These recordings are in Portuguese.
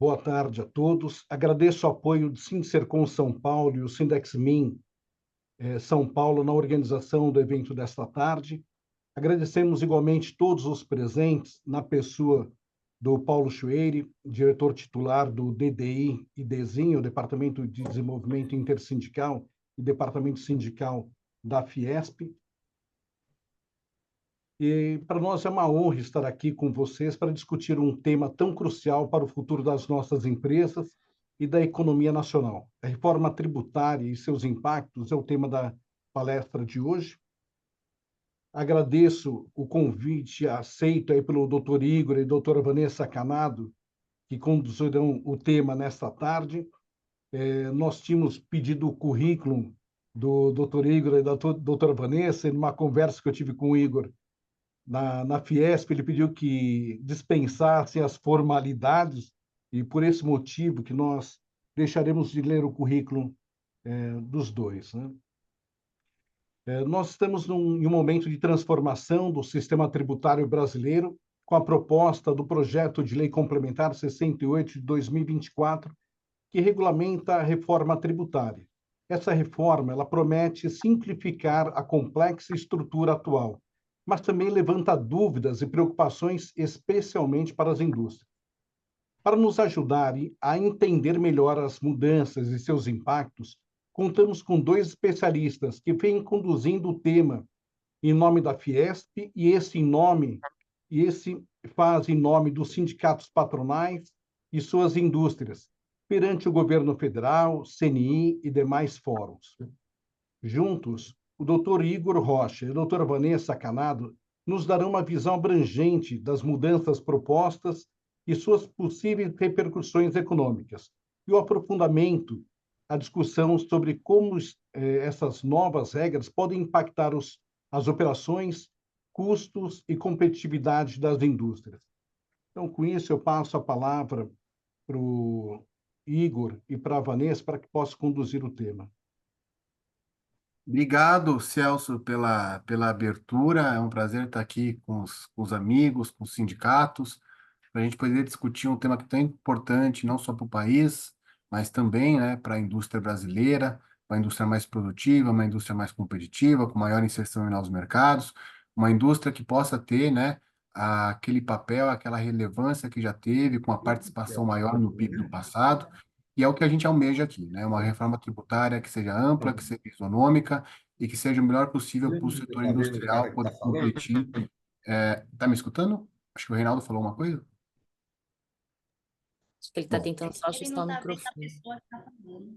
Boa tarde a todos. Agradeço o apoio do Sincercom São Paulo e o Sindexmin São Paulo na organização do evento desta tarde. Agradecemos igualmente todos os presentes, na pessoa do Paulo Chueire, diretor titular do DDI e DESIM, o Departamento de Desenvolvimento Intersindical e Departamento Sindical da Fiesp. E para nós é uma honra estar aqui com vocês para discutir um tema tão crucial para o futuro das nossas empresas e da economia nacional. A reforma tributária e seus impactos é o tema da palestra de hoje. Agradeço o convite aceito aí pelo Dr. Igor e doutora Vanessa Canado, que conduzirão o tema nesta tarde. Nós tínhamos pedido o currículo do Dr. Igor e da doutora Vanessa, em uma conversa que eu tive com o Igor na Fiesp, ele pediu que dispensassem as formalidades, e por esse motivo que nós deixaremos de ler o currículo dos dois, né? Nós estamos em um momento de transformação do sistema tributário brasileiro, com a proposta do projeto de lei complementar 68 de 2024, que regulamenta a reforma tributária. Essa reforma, ela promete simplificar a complexa estrutura atual, mas também levanta dúvidas e preocupações, especialmente para as indústrias. Para nos ajudar a entender melhor as mudanças e seus impactos, contamos com dois especialistas que vêm conduzindo o tema em nome da Fiesp e esse faz em nome dos sindicatos patronais e suas indústrias, perante o governo federal, CNI e demais fóruns. Juntos, o Dr. Igor Rocha e a doutora Vanessa Canado nos darão uma visão abrangente das mudanças propostas e suas possíveis repercussões econômicas, e o aprofundamento, a discussão sobre como essas novas regras podem impactar as operações, custos e competitividade das indústrias. Então, com isso, eu passo a palavra para o Igor e para a Vanessa para que possa conduzir o tema. Obrigado, Celso, pela abertura. É um prazer estar aqui com os amigos, com os sindicatos, para a gente poder discutir um tema que é tão importante, não só para o país, mas também, né, para a indústria brasileira, uma indústria mais produtiva, uma indústria mais competitiva, com maior inserção em novos mercados, uma indústria que possa ter, né, aquele papel, aquela relevância que já teve, com a participação maior no PIB do passado. E é o que a gente almeja aqui, né? Uma reforma tributária que seja ampla, que seja isonômica e que seja o melhor possível para o setor industrial poder competir. Tá me escutando? Acho que o Reinaldo falou uma coisa. Acho que ele está Bom, tentando só ajustar o Ele não tá vendo a microfone. pessoa que tá falando.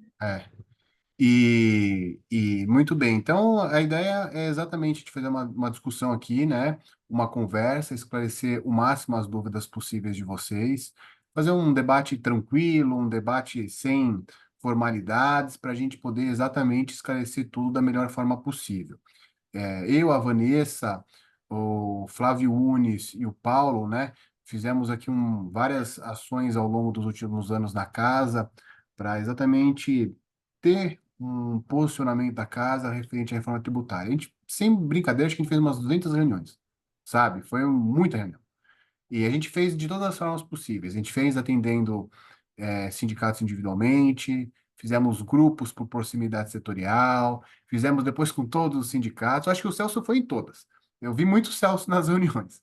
E muito bem, então a ideia é exatamente de fazer uma discussão aqui, né? Uma conversa, esclarecer o máximo as dúvidas possíveis de vocês, fazer um debate tranquilo, um debate sem formalidades, para a gente poder exatamente esclarecer tudo da melhor forma possível. Eu, a Vanessa, o Flávio Unis e o Paulo, né? Fizemos aqui várias ações ao longo dos últimos anos na casa, para exatamente ter um posicionamento da casa referente à reforma tributária. A gente, sem brincadeira, acho que a gente fez umas 200 reuniões, sabe? Foi muita reunião. E a gente fez de todas as formas possíveis. A gente fez atendendo sindicatos individualmente, fizemos grupos por proximidade setorial, fizemos depois com todos os sindicatos. Acho que o Celso foi em todas. Eu vi muito Celso nas reuniões.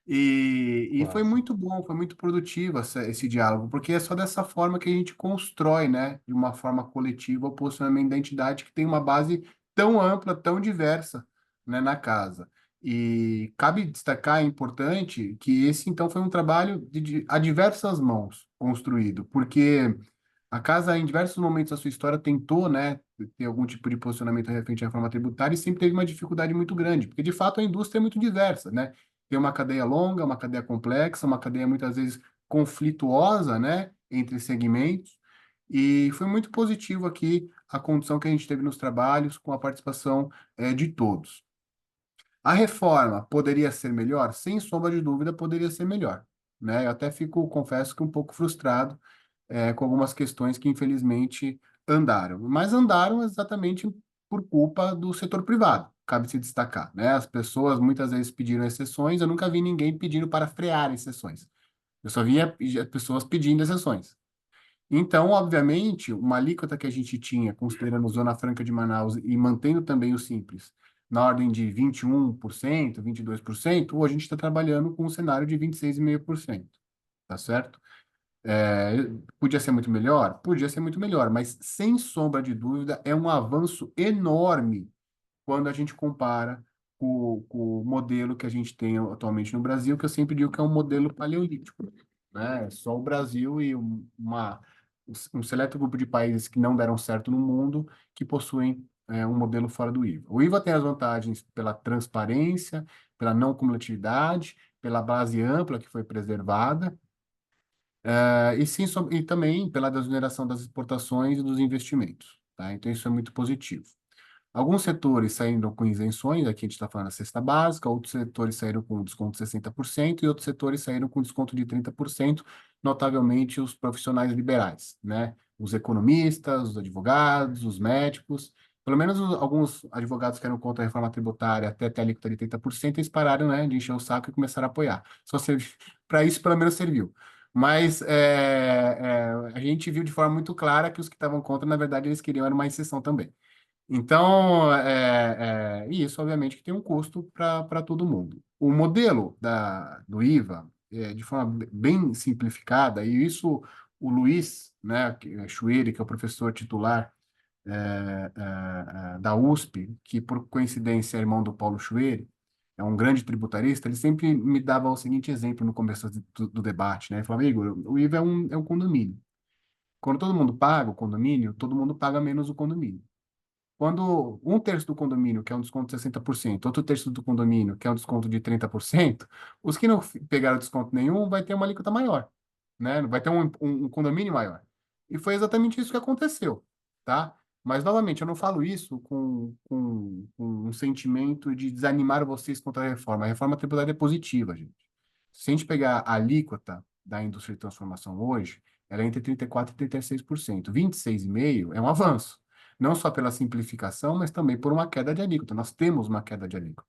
E foi Claro. muito bom, foi muito produtivo esse diálogo, porque é só dessa forma que a gente constrói, né, de uma forma coletiva, o posicionamento da entidade que tem uma base tão ampla, tão diversa, né, na casa. E cabe destacar, é importante, que esse, então, foi um trabalho a diversas mãos construído, porque a casa, em diversos momentos da sua história, tentou, né, ter algum tipo de posicionamento referente à reforma tributária e sempre teve uma dificuldade muito grande, porque, de fato, a indústria é muito diversa, né? Tem uma cadeia longa, uma cadeia complexa, uma cadeia, muitas vezes, conflituosa, né, entre segmentos, e foi muito positivo aqui a condução que a gente teve nos trabalhos com a participação, de todos. A reforma poderia ser melhor? Sem sombra de dúvida, poderia ser melhor, né? Eu até fico, confesso que um pouco frustrado com algumas questões que, infelizmente, andaram. Mas andaram exatamente por culpa do setor privado, cabe se destacar, né? As pessoas muitas vezes pediram exceções, eu nunca vi ninguém pedindo para frear exceções. Eu só via pessoas pedindo exceções, Então, obviamente, uma alíquota que a gente tinha, considerando Zona Franca de Manaus e mantendo também o Simples, na ordem de 21%, 22%, hoje a gente está trabalhando com um cenário de 26,5%, tá certo? É, podia ser muito melhor? Podia ser muito melhor, mas sem sombra de dúvida é um avanço enorme quando a gente compara com o modelo que a gente tem atualmente no Brasil, que eu sempre digo que é um modelo paleolítico, né? Só o Brasil e um seleto grupo de países que não deram certo no mundo que possuem um modelo fora do IVA. O IVA tem as vantagens pela transparência, pela não cumulatividade, pela base ampla que foi preservada, e também pela desoneração das exportações e dos investimentos, tá? Então isso é muito positivo. Alguns setores saíram com isenções, aqui a gente está falando da cesta básica, outros setores saíram com desconto de 60% e outros setores saíram com desconto de 30%, notavelmente os profissionais liberais, né? Os economistas, os advogados, os médicos, pelo menos alguns advogados que eram contra a reforma tributária até ter a alíquota de 30%, eles pararam, né, de encher o saco e começaram a apoiar. Só para isso, pelo menos, serviu. Mas a gente viu de forma muito clara que os que estavam contra, na verdade, eles queriam era uma exceção também. Então, e isso, obviamente, que tem um custo para todo mundo. O modelo do IVA, de forma bem simplificada, e isso o Luiz, né, Chueri, que é o professor titular da USP, que por coincidência é irmão do Paulo Chueri, é um grande tributarista, ele sempre me dava o seguinte exemplo no começo do debate, né? Ele falava, Igor, o IVA é um condomínio. Quando todo mundo paga o condomínio, todo mundo paga menos o condomínio. Quando um terço do condomínio, que é um desconto de 60%, outro terço do condomínio, que é um desconto de 30%, os que não pegaram desconto nenhum vai ter uma alíquota maior, né? Vai ter um condomínio maior. E foi exatamente isso que aconteceu, tá? Mas, novamente, eu não falo isso com um sentimento de desanimar vocês contra a reforma. A reforma tributária é positiva, gente. Se a gente pegar a alíquota da indústria de transformação hoje, ela é entre 34% e 36%. 26,5% é um avanço não só pela simplificação, mas também por uma queda de alíquota. Nós temos uma queda de alíquota.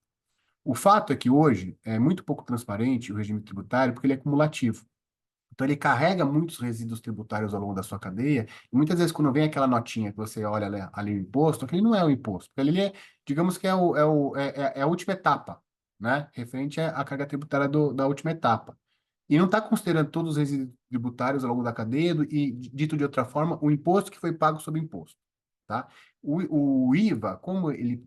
O fato é que hoje é muito pouco transparente o regime tributário porque ele é cumulativo. Então, ele carrega muitos resíduos tributários ao longo da sua cadeia, e muitas vezes, quando vem aquela notinha que você olha ali o imposto, aquele não é o imposto, porque ali é, digamos que é a última etapa, né? Referente à carga tributária da última etapa. E não está considerando todos os resíduos tributários ao longo da cadeia, e, dito de outra forma, o imposto que foi pago sobre imposto, tá? O IVA, como ele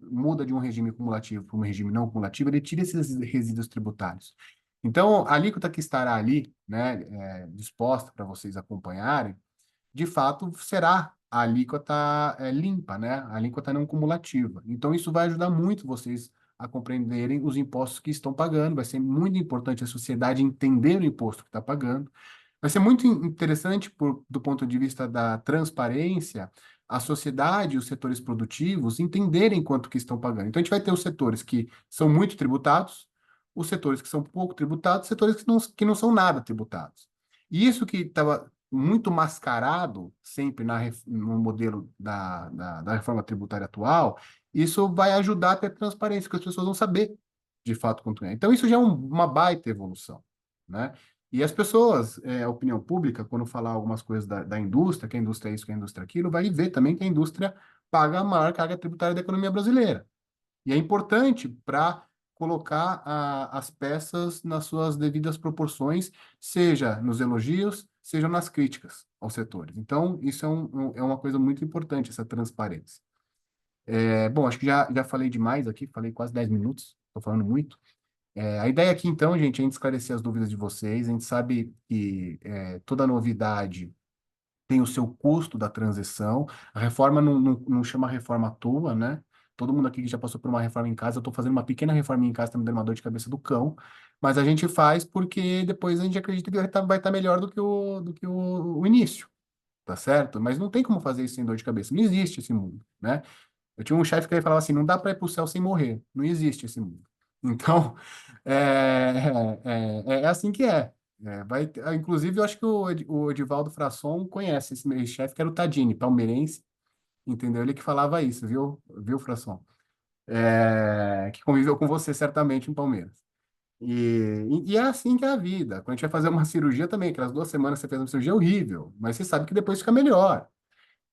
muda de um regime cumulativo para um regime não cumulativo, ele tira esses resíduos tributários. Então, a alíquota que estará ali, né, disposta para vocês acompanharem, de fato, será a alíquota limpa, né? A alíquota não cumulativa. Então, isso vai ajudar muito vocês a compreenderem os impostos que estão pagando. Vai ser muito importante a sociedade entender o imposto que está pagando. Vai ser muito interessante, do ponto de vista da transparência, a sociedade e os setores produtivos entenderem quanto que estão pagando. Então, a gente vai ter os setores que são muito tributados, os setores que são pouco tributados, setores que não são nada tributados. E isso que estava muito mascarado sempre no modelo da reforma tributária atual, isso vai ajudar a ter transparência, que as pessoas vão saber de fato quanto é. Então, isso já é uma baita evolução, né? E as pessoas, a opinião pública, quando falar algumas coisas da indústria, que a indústria é isso, que a indústria é aquilo, vai ver também que a indústria paga a maior carga tributária da economia brasileira. E é importante para colocar as peças nas suas devidas proporções, seja nos elogios, seja nas críticas aos setores. Então, isso é uma coisa muito importante, essa transparência. Bom, acho que já falei demais aqui, falei quase 10 minutos, estou falando muito. A ideia aqui, então, gente, é a gente esclarecer as dúvidas de vocês. A gente sabe que toda novidade tem o seu custo da transição. A reforma não chama reforma à toa, né? Todo mundo aqui que já passou por uma reforma em casa, eu estou fazendo uma pequena reforma em casa, está me dando uma dor de cabeça do cão, mas a gente faz porque depois a gente acredita que vai estar melhor do que o início, tá certo? Mas não tem como fazer isso sem dor de cabeça. Não existe esse mundo, né? Eu tinha um chefe que ele falava assim, não dá para ir para o céu sem morrer. Não existe esse mundo. Então, é assim que é. Inclusive, eu acho que o Edivaldo Frasson conhece esse meu chefe, que era o Tadini, palmeirense, entendeu? Ele que falava isso, viu, Frasson? Que conviveu com você certamente em Palmeiras. E é assim que é a vida. Quando a gente vai fazer uma cirurgia também, aquelas 2 semanas que você fez uma cirurgia é horrível, mas você sabe que depois fica melhor.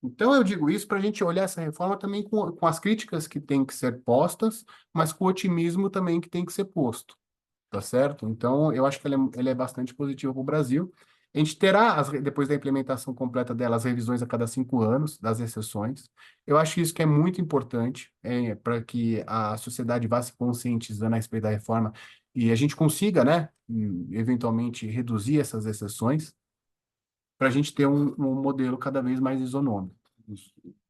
Então, eu digo isso para a gente olhar essa reforma também com as críticas que têm que ser postas, mas com o otimismo também que tem que ser posto, tá certo? Então, eu acho que ela é bastante positiva para o Brasil. A gente terá, depois da implementação completa dela, as revisões a cada 5 anos, das exceções. Eu acho isso que é muito importante para que a sociedade vá se conscientizando a respeito da reforma e a gente consiga, né, eventualmente reduzir essas exceções para a gente ter um modelo cada vez mais isonômico.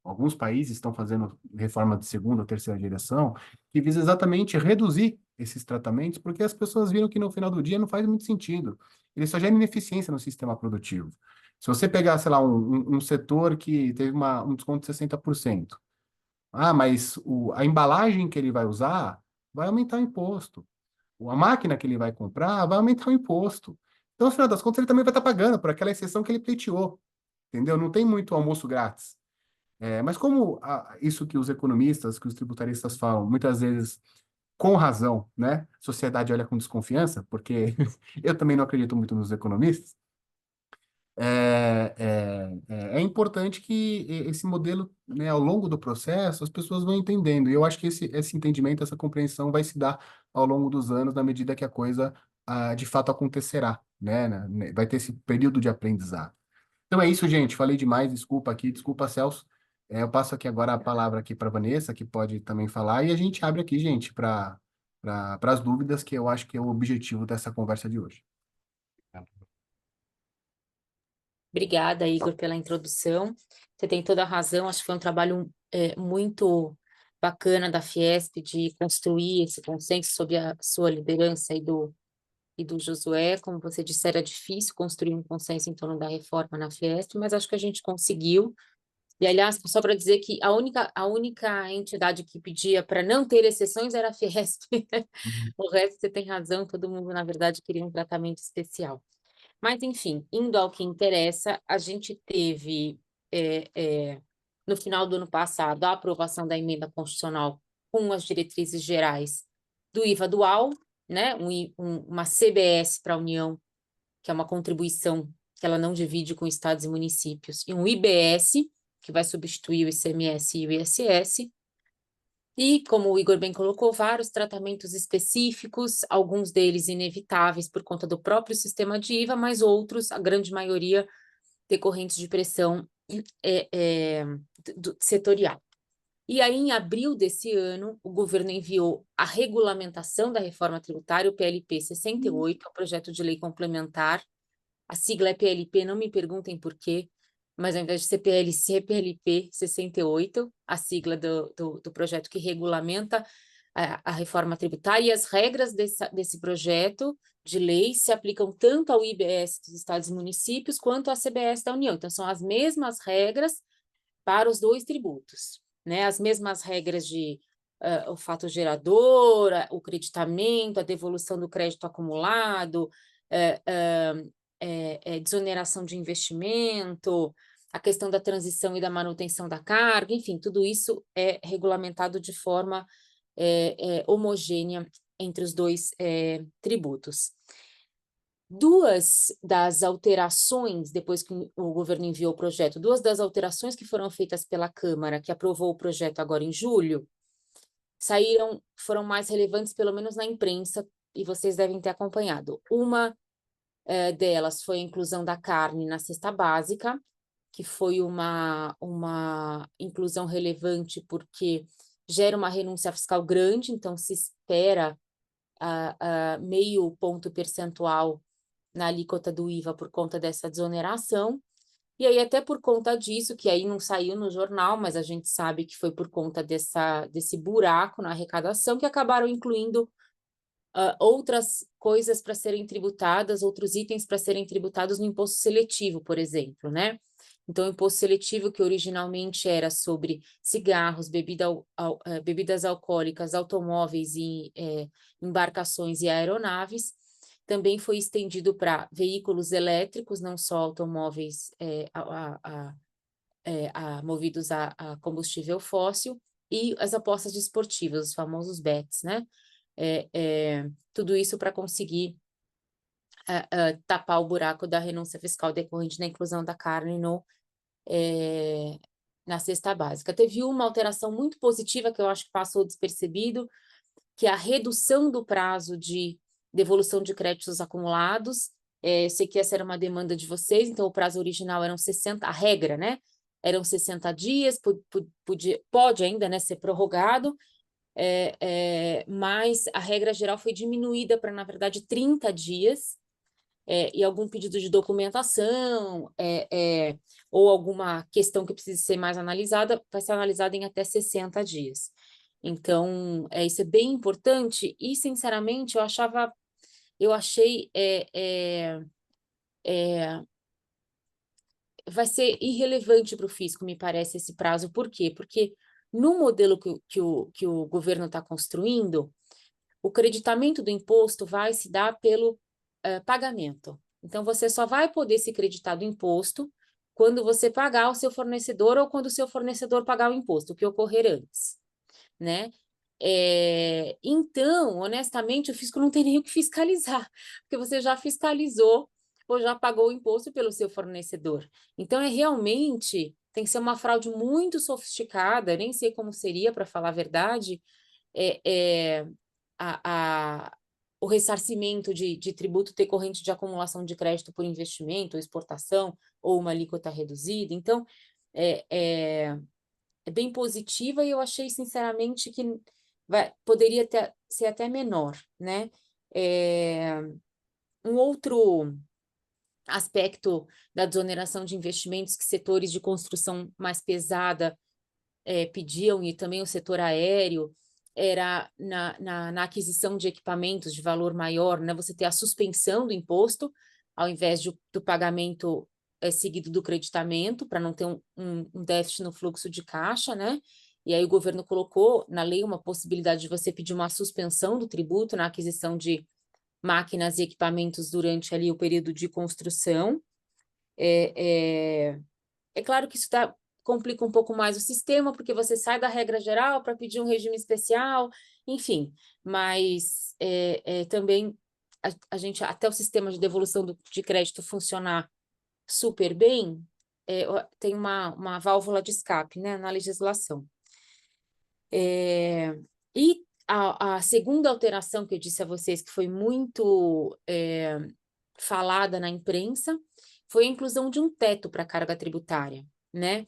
Alguns países estão fazendo reforma de segunda ou terceira geração que visa exatamente reduzir esses tratamentos, porque as pessoas viram que no final do dia não faz muito sentido. Ele só gera ineficiência no sistema produtivo. Se você pegar, sei lá, um setor que teve um desconto de 60%, mas a embalagem que ele vai usar vai aumentar o imposto. A máquina que ele vai comprar vai aumentar o imposto. Então, no final das contas, ele também vai estar pagando por aquela exceção que ele pleiteou, entendeu? Não tem muito almoço grátis. Mas como isso que os economistas, que os tributaristas falam, muitas vezes com razão, né? A sociedade olha com desconfiança, porque eu também não acredito muito nos economistas. É importante que esse modelo, né, ao longo do processo, as pessoas vão entendendo. E eu acho que esse entendimento, essa compreensão vai se dar ao longo dos anos, na medida que a coisa de fato acontecerá, né? Vai ter esse período de aprendizado. Então é isso, gente. Falei demais, desculpa aqui, desculpa, Celso. Eu passo aqui agora a palavra aqui para Vanessa, que pode também falar, e a gente abre aqui, gente, para as dúvidas, que eu acho que é o objetivo dessa conversa de hoje. Obrigada, Igor, pela introdução. Você tem toda a razão, acho que foi um trabalho muito bacana da Fiesp de construir esse consenso sob a sua liderança e do Josué. Como você disse, era difícil construir um consenso em torno da reforma na Fiesp, mas acho que a gente conseguiu. E, aliás, só para dizer que a única entidade que pedia para não ter exceções era a Fiesp. O resto, você tem razão, todo mundo, na verdade, queria um tratamento especial. Mas, enfim, indo ao que interessa, a gente teve, no final do ano passado, a aprovação da emenda constitucional com as diretrizes gerais do IVA dual, né? Uma CBS para a União, que é uma contribuição que ela não divide com estados e municípios, e um IBS, que vai substituir o ICMS e o ISS, e, como o Igor bem colocou, vários tratamentos específicos, alguns deles inevitáveis por conta do próprio sistema de IVA, mas outros, a grande maioria, decorrentes de pressão setorial. E aí, em abril desse ano, o governo enviou a regulamentação da reforma tributária, o PLP 68, o projeto de lei complementar. A sigla é PLP, não me perguntem por quê, mas ao invés de ser PLC, é PLP 68, a sigla do projeto que regulamenta a reforma tributária, e as regras desse projeto de lei se aplicam tanto ao IBS dos estados e municípios quanto à CBS da União. Então, são as mesmas regras para os dois tributos, né? As mesmas regras de o fato gerador, o creditamento, a devolução do crédito acumulado, desoneração de investimento, a questão da transição e da manutenção da carga, enfim, tudo isso é regulamentado de forma homogênea entre os dois tributos. Duas das alterações, depois que o governo enviou o projeto, duas das alterações que foram feitas pela Câmara, que aprovou o projeto agora em julho, foram mais relevantes, pelo menos na imprensa, e vocês devem ter acompanhado. Uma delas foi a inclusão da carne na cesta básica, que foi uma inclusão relevante porque gera uma renúncia fiscal grande, então se espera meio ponto percentual na alíquota do IVA por conta dessa desoneração. E aí, até por conta disso, que aí não saiu no jornal, mas a gente sabe que foi por conta desse buraco na arrecadação, que acabaram incluindo outras coisas para serem tributadas, outros itens para serem tributados no imposto seletivo, por exemplo, né? Então, o imposto seletivo, que originalmente era sobre cigarros, bebidas alcoólicas, automóveis e embarcações e aeronaves, também foi estendido para veículos elétricos, não só automóveis movidos a combustível fóssil, e as apostas desportivas, os famosos bets, né? tudo isso para conseguir tapar o buraco da renúncia fiscal decorrente da inclusão da carne na cesta básica. Teve uma alteração muito positiva que eu acho que passou despercebido, que é a redução do prazo de devolução de créditos acumulados. Eu sei que essa era uma demanda de vocês, então o prazo original eram 60, a regra, né? Eram 60 dias, pode ainda, né, ser prorrogado, mas a regra geral foi diminuída para, na verdade, 30 dias, e algum pedido de documentação, ou alguma questão que precise ser mais analisada, vai ser analisada em até 60 dias. Então, isso é bem importante e, sinceramente, eu achei vai ser irrelevante para o fisco, me parece, esse prazo. Por quê? Porque no modelo que o governo está construindo, o creditamento do imposto vai se dar pelo pagamento. Então, você só vai poder se creditar do imposto quando você pagar o seu fornecedor ou quando o seu fornecedor pagar o imposto, o que ocorrer antes, né? Então, honestamente, o fisco não tem nem o que fiscalizar, porque você já fiscalizou ou já pagou o imposto pelo seu fornecedor. Então, realmente, tem que ser uma fraude muito sofisticada, nem sei como seria, para falar a verdade, o ressarcimento de tributo decorrente de acumulação de crédito por investimento, ou exportação, ou uma alíquota reduzida. Então, é bem positiva e eu achei, sinceramente, que poderia ser até menor, né? Um outro aspecto da desoneração de investimentos que setores de construção mais pesada pediam, e também o setor aéreo, era na aquisição de equipamentos de valor maior, né? Você ter a suspensão do imposto, ao invés do pagamento seguido do creditamento, para não ter um déficit no fluxo de caixa, né? E aí o governo colocou na lei uma possibilidade de você pedir uma suspensão do tributo na aquisição de máquinas e equipamentos durante ali o período de construção. É claro que isso complica um pouco mais o sistema, porque você sai da regra geral para pedir um regime especial, enfim, mas também a gente, até o sistema de devolução de crédito funcionar super bem, tem uma válvula de escape, né, na legislação. E a segunda alteração que eu disse a vocês, que foi muito falada na imprensa, foi a inclusão de um teto para a carga tributária, né?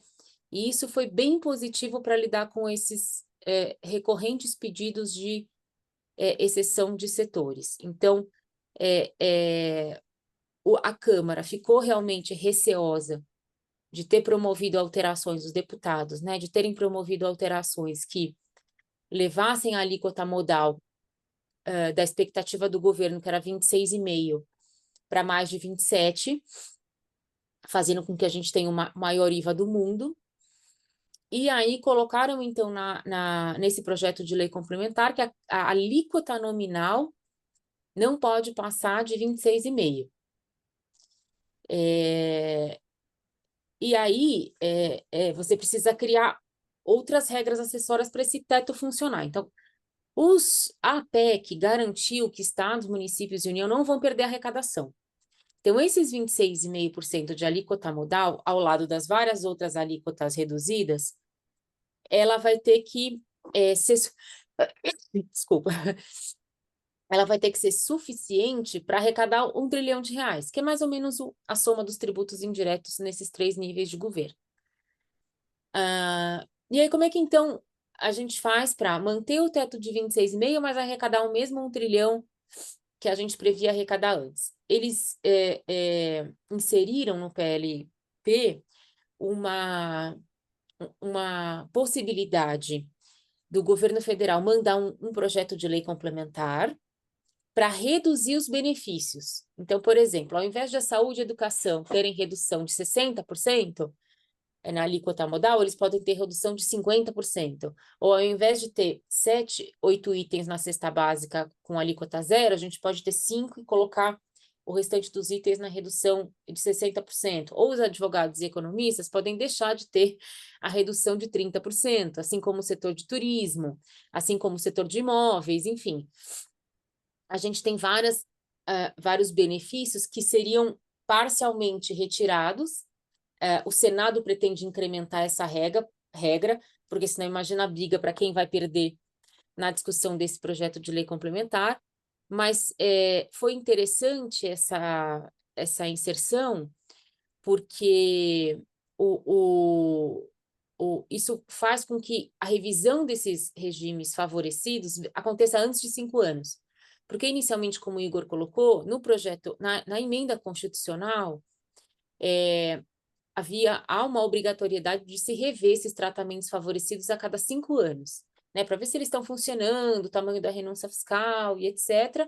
E isso foi bem positivo para lidar com esses recorrentes pedidos de exceção de setores. Então, a Câmara ficou realmente receosa de ter promovido alterações, os deputados, né, de terem promovido alterações que levassem a alíquota modal da expectativa do governo, que era 26,5%, para mais de 27%, fazendo com que a gente tenha uma maior IVA do mundo. E aí colocaram, então, nesse projeto de lei complementar que a alíquota nominal não pode passar de 26,5%. E aí você precisa criar outras regras acessórias para esse teto funcionar. Então, a PEC garantiu que estados, municípios e União não vão perder a arrecadação. Então, esses 26,5% de alíquota modal, ao lado das várias outras alíquotas reduzidas, ela vai ter que ser... Desculpa. Ela vai ter que ser suficiente para arrecadar R$1 trilhão, que é mais ou menos a soma dos tributos indiretos nesses 3 níveis de governo. E aí, como é que, então, a gente faz para manter o teto de 26,5%, mas arrecadar o mesmo 1 trilhão que a gente previa arrecadar antes? Eles inseriram no PLP uma possibilidade do governo federal mandar um projeto de lei complementar para reduzir os benefícios. Então, por exemplo, ao invés de a saúde e a educação terem redução de 60%, na alíquota modal, eles podem ter redução de 50%. Ou ao invés de ter 7, 8 itens na cesta básica com alíquota zero, a gente pode ter 5 e colocar o restante dos itens na redução de 60%, ou os advogados e economistas podem deixar de ter a redução de 30%, assim como o setor de turismo, assim como o setor de imóveis, enfim. A gente tem vários benefícios que seriam parcialmente retirados. O Senado pretende incrementar essa regra, porque senão imagina a briga para quem vai perder na discussão desse projeto de lei complementar, mas foi interessante essa inserção, porque isso faz com que a revisão desses regimes favorecidos aconteça antes de 5 anos. Porque, inicialmente, como o Igor colocou, no projeto, na emenda constitucional, há uma obrigatoriedade de se rever esses tratamentos favorecidos a cada 5 anos, né, para ver se eles estão funcionando, o tamanho da renúncia fiscal e etc.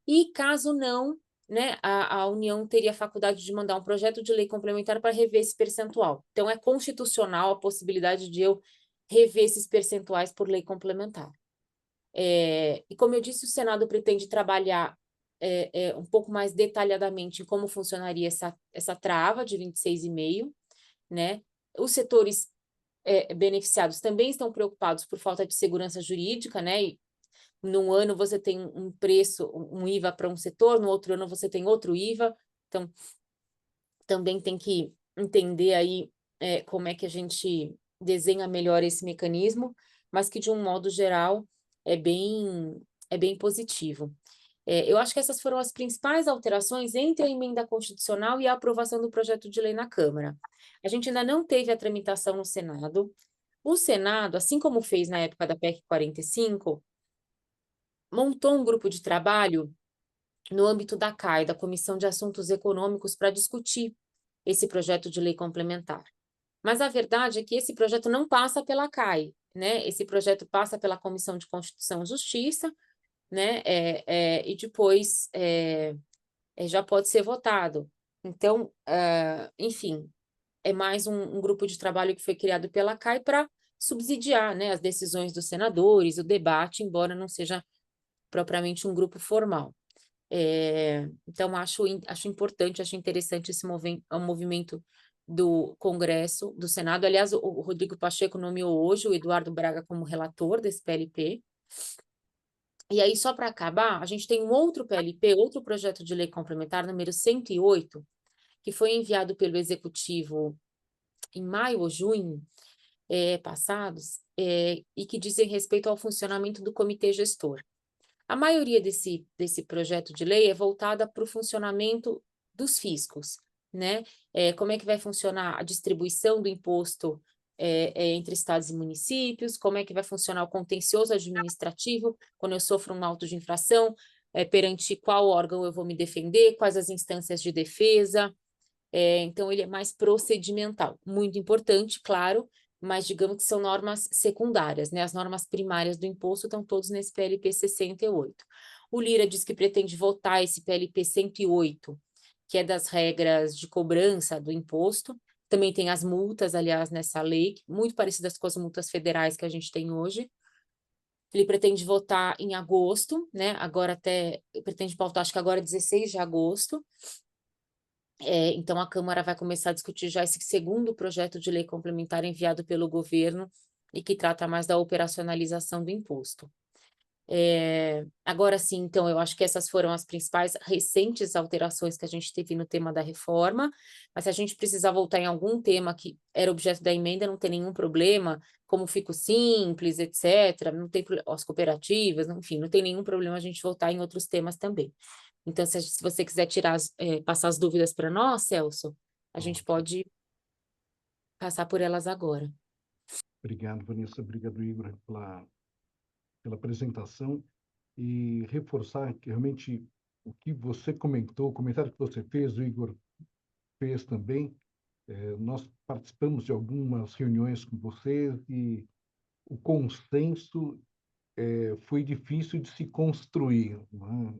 E caso não, né, a União teria a faculdade de mandar um projeto de lei complementar para rever esse percentual. Então, é constitucional a possibilidade de eu rever esses percentuais por lei complementar. E como eu disse, o Senado pretende trabalhar um pouco mais detalhadamente em como funcionaria essa trava de 26,5%, né? Os setores beneficiados também estão preocupados por falta de segurança jurídica, né? E num ano você tem um preço, um IVA para um setor, no outro ano você tem outro IVA, então também tem que entender aí como é que a gente desenha melhor esse mecanismo, mas que de um modo geral é bem positivo. Eu acho que essas foram as principais alterações entre a emenda constitucional e a aprovação do projeto de lei na Câmara. A gente ainda não teve a tramitação no Senado. O Senado, assim como fez na época da PEC 45, montou um grupo de trabalho no âmbito da CAE, da Comissão de Assuntos Econômicos, para discutir esse projeto de lei complementar. Mas a verdade é que esse projeto não passa pela CAE, né? Esse projeto passa pela Comissão de Constituição e Justiça, né? E depois já pode ser votado. Então, enfim, é mais um grupo de trabalho que foi criado pela CAE para subsidiar, né, as decisões dos senadores, o debate, embora não seja propriamente um grupo formal. Então, acho importante, acho interessante esse movimento do Congresso, do Senado. Aliás, o Rodrigo Pacheco nomeou hoje o Eduardo Braga como relator desse PLP. E aí, só para acabar, a gente tem um outro PLP, outro projeto de lei complementar, número 108, que foi enviado pelo Executivo em maio ou junho passados, e que dizem respeito ao funcionamento do comitê gestor. A maioria desse projeto de lei é voltada para o funcionamento dos fiscos, né? Como é que vai funcionar a distribuição do imposto entre estados e municípios, como é que vai funcionar o contencioso administrativo, quando eu sofro um auto de infração, perante qual órgão eu vou me defender, quais as instâncias de defesa. Então, ele é mais procedimental, muito importante, claro, mas digamos que são normas secundárias, né? As normas primárias do imposto estão todos nesse PLP 68. O Lira diz que pretende votar esse PLP 108, que é das regras de cobrança do imposto. Também tem as multas, aliás, nessa lei, muito parecidas com as multas federais que a gente tem hoje. Ele pretende votar em agosto, né? Pretende votar, acho que agora 16 de agosto. Então, a Câmara vai começar a discutir já esse segundo projeto de lei complementar enviado pelo governo e que trata mais da operacionalização do imposto. Agora sim, então, eu acho que essas foram as principais recentes alterações que a gente teve no tema da reforma, mas se a gente precisar voltar em algum tema que era objeto da emenda, não tem nenhum problema, como fico simples, etc., não tem as cooperativas, enfim, não tem nenhum problema a gente voltar em outros temas também. Então, se você quiser passar as dúvidas para nós, Celso, a gente pode passar por elas agora. Obrigado, Vanessa. Obrigado, Igor, pela apresentação e reforçar que realmente o que você comentou, o comentário que você fez, o Igor fez também. Nós participamos de algumas reuniões com vocês e o consenso foi difícil de se construir, né?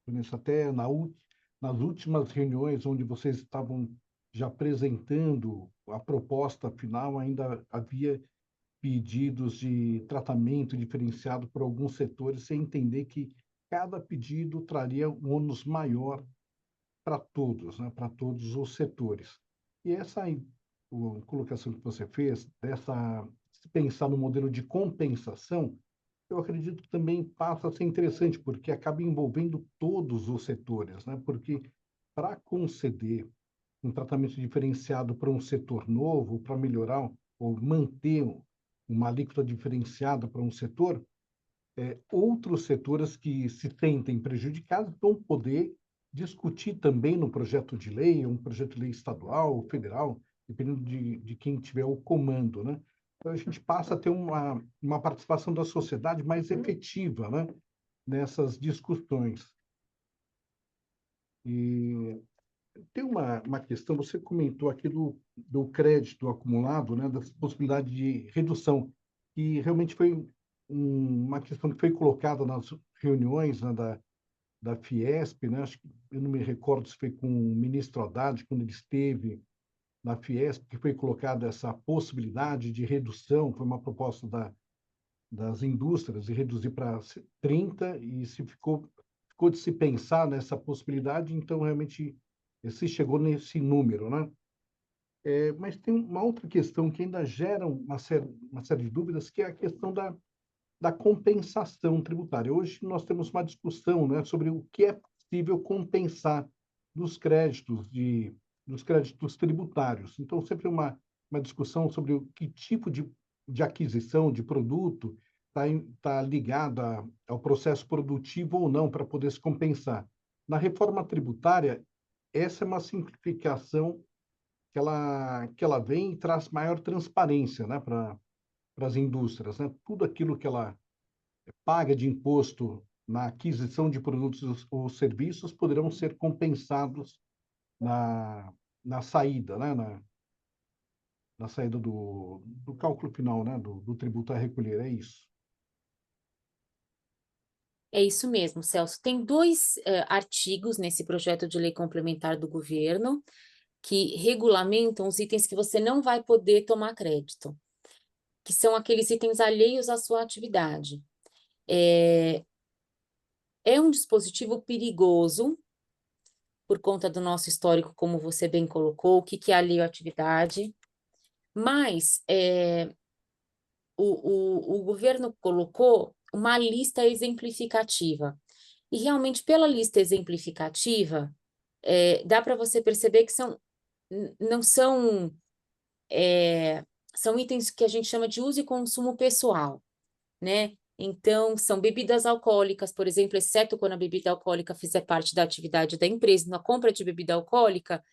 Vanessa, até nas últimas reuniões onde vocês estavam já apresentando a proposta final, ainda havia pedidos de tratamento diferenciado por alguns setores, sem entender que cada pedido traria um ônus maior para todos, né? Para todos os setores. E essa colocação que você fez, se pensar no modelo de compensação, eu acredito que também passa a ser interessante, porque acaba envolvendo todos os setores, né? Porque para conceder um tratamento diferenciado para um setor novo, para melhorar ou manter uma alíquota diferenciada para um setor, outros setores que se sentem prejudicados vão poder discutir também no projeto de lei, um projeto de lei estadual ou federal, dependendo de quem tiver o comando, né? Então, a gente passa a ter uma participação da sociedade mais efetiva, né, nessas discussões. E tem uma questão, você comentou aqui do crédito acumulado, né, da possibilidade de redução, que realmente foi uma questão que foi colocada nas reuniões, né, da Fiesp, né, acho que eu não me recordo se foi com o ministro Haddad, quando ele esteve na Fiesp, que foi colocada essa possibilidade de redução, foi uma proposta das indústrias, de reduzir para 30, e ficou de se pensar nessa possibilidade, então realmente se chegou nesse número, né? Mas tem uma outra questão que ainda gera uma série de dúvidas, que é a questão da compensação tributária. Hoje nós temos uma discussão, né, sobre o que é possível compensar dos créditos tributários. Então, sempre uma discussão sobre o que tipo de aquisição de produto tá ligado ao processo produtivo ou não, para poder se compensar. Na reforma tributária, essa é uma simplificação que ela vem e traz maior transparência, né, para as indústrias, né? Tudo aquilo que ela paga de imposto na aquisição de produtos ou serviços poderão ser compensados na saída, né, na saída do cálculo final, né, do tributo a recolher, é isso. É isso mesmo, Celso. Tem dois artigos nesse projeto de lei complementar do governo que regulamentam os itens que você não vai poder tomar crédito, que são aqueles itens alheios à sua atividade. É um dispositivo perigoso, por conta do nosso histórico, como você bem colocou, o que é alheio à atividade, mas o governo colocou uma lista exemplificativa. E realmente, pela lista exemplificativa, dá para você perceber que não são, são itens que a gente chama de uso e consumo pessoal, né? Então, são bebidas alcoólicas, por exemplo, exceto quando a bebida alcoólica fizer parte da atividade da empresa. Na compra de bebida alcoólica,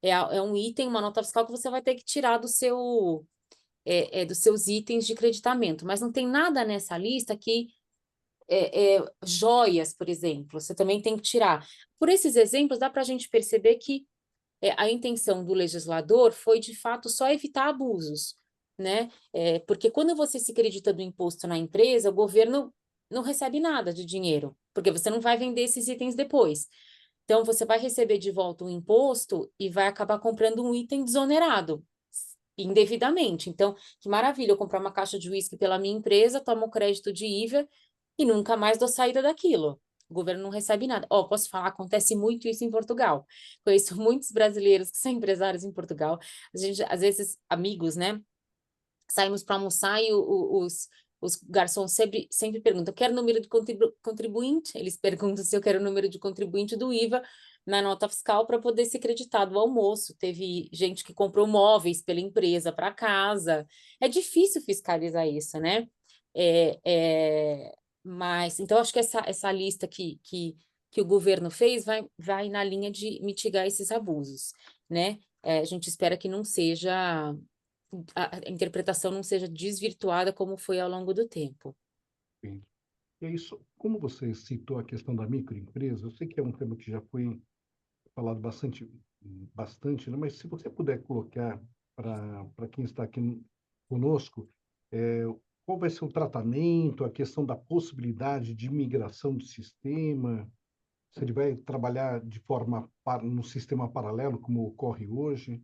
é um item, uma nota fiscal que você vai ter que tirar dos seus itens de creditamento. Mas não tem nada nessa lista que joias, por exemplo, você também tem que tirar. Por esses exemplos, dá para a gente perceber que a intenção do legislador foi, de fato, só evitar abusos, né? Porque quando você se acredita do imposto na empresa, o governo não recebe nada de dinheiro, porque você não vai vender esses itens depois. Então, você vai receber de volta o imposto e vai acabar comprando um item desonerado, indevidamente. Então, que maravilha, eu comprar uma caixa de uísque pela minha empresa, tomo crédito de IVA e nunca mais dou saída daquilo. O governo não recebe nada. Posso falar, acontece muito isso em Portugal. Conheço muitos brasileiros que são empresários em Portugal. A gente, às vezes, amigos, né? Saímos para almoçar e os garçons sempre perguntam: quero número de contribuinte? Eles perguntam se eu quero o número de contribuinte do IVA na nota fiscal para poder ser creditado o almoço. Teve gente que comprou móveis pela empresa para casa. É difícil fiscalizar isso, né? Mas, então, acho que essa lista que o governo fez vai na linha de mitigar esses abusos, né? A gente espera que não seja a interpretação não seja desvirtuada como foi ao longo do tempo. Sim. E é isso, como você citou a questão da microempresa, eu sei que é um tema que já foi falado bastante, né? Mas se você puder colocar para quem está aqui conosco, qual vai ser o tratamento, a questão da possibilidade de migração do sistema, se ele vai trabalhar no sistema paralelo, como ocorre hoje?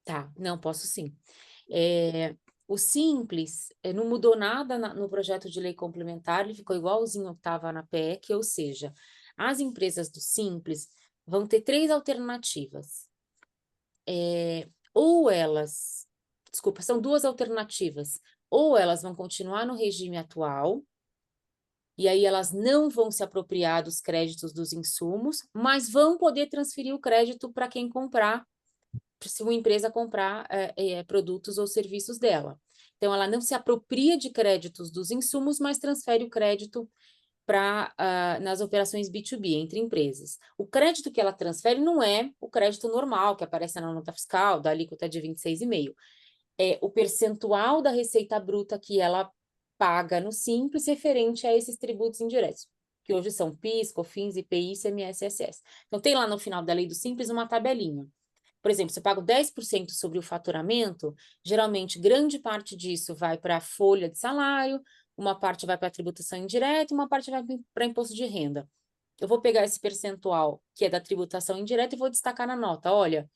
Tá, não, posso sim. O Simples não mudou nada no projeto de lei complementar, ele ficou igualzinho ao que estava na PEC, ou seja, as empresas do Simples vão ter 3 alternativas. Ou elas... Desculpa, são 2 alternativas. Ou elas vão continuar no regime atual, e aí elas não vão se apropriar dos créditos dos insumos, mas vão poder transferir o crédito para quem comprar, se uma empresa comprar produtos ou serviços dela. Então, ela não se apropria de créditos dos insumos, mas transfere o crédito nas operações B2B, entre empresas. O crédito que ela transfere não é o crédito normal, que aparece na nota fiscal, da alíquota de 26,5%. É o percentual da receita bruta que ela paga no Simples referente a esses tributos indiretos, que hoje são PIS, COFINS, IPI, ICMS e ISS. Então, tem lá no final da lei do Simples uma tabelinha. Por exemplo, se eu pago 10% sobre o faturamento, geralmente grande parte disso vai para a folha de salário, uma parte vai para a tributação indireta e uma parte vai para imposto de renda. Eu vou pegar esse percentual que é da tributação indireta e vou destacar na nota. Olha,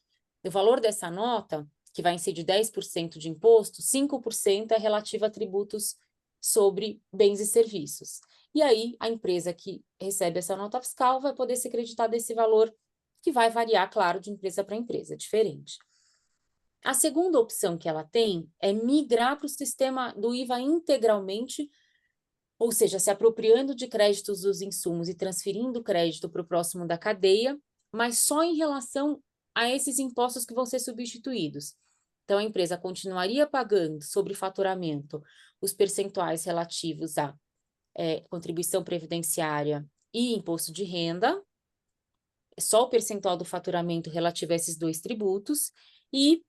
o valor dessa nota, que vai incidir 10% de imposto, 5% é relativo a tributos sobre bens e serviços. E aí, a empresa que recebe essa nota fiscal vai poder ser creditada esse valor, que vai variar, claro, de empresa para empresa, diferente. A segunda opção que ela tem é migrar para o sistema do IVA integralmente, ou seja, se apropriando de créditos dos insumos e transferindo crédito para o próximo da cadeia, mas só em relação a esses impostos que vão ser substituídos. Então, a empresa continuaria pagando sobre faturamento os percentuais relativos à contribuição previdenciária e imposto de renda, só o percentual do faturamento relativo a esses 2 tributos, e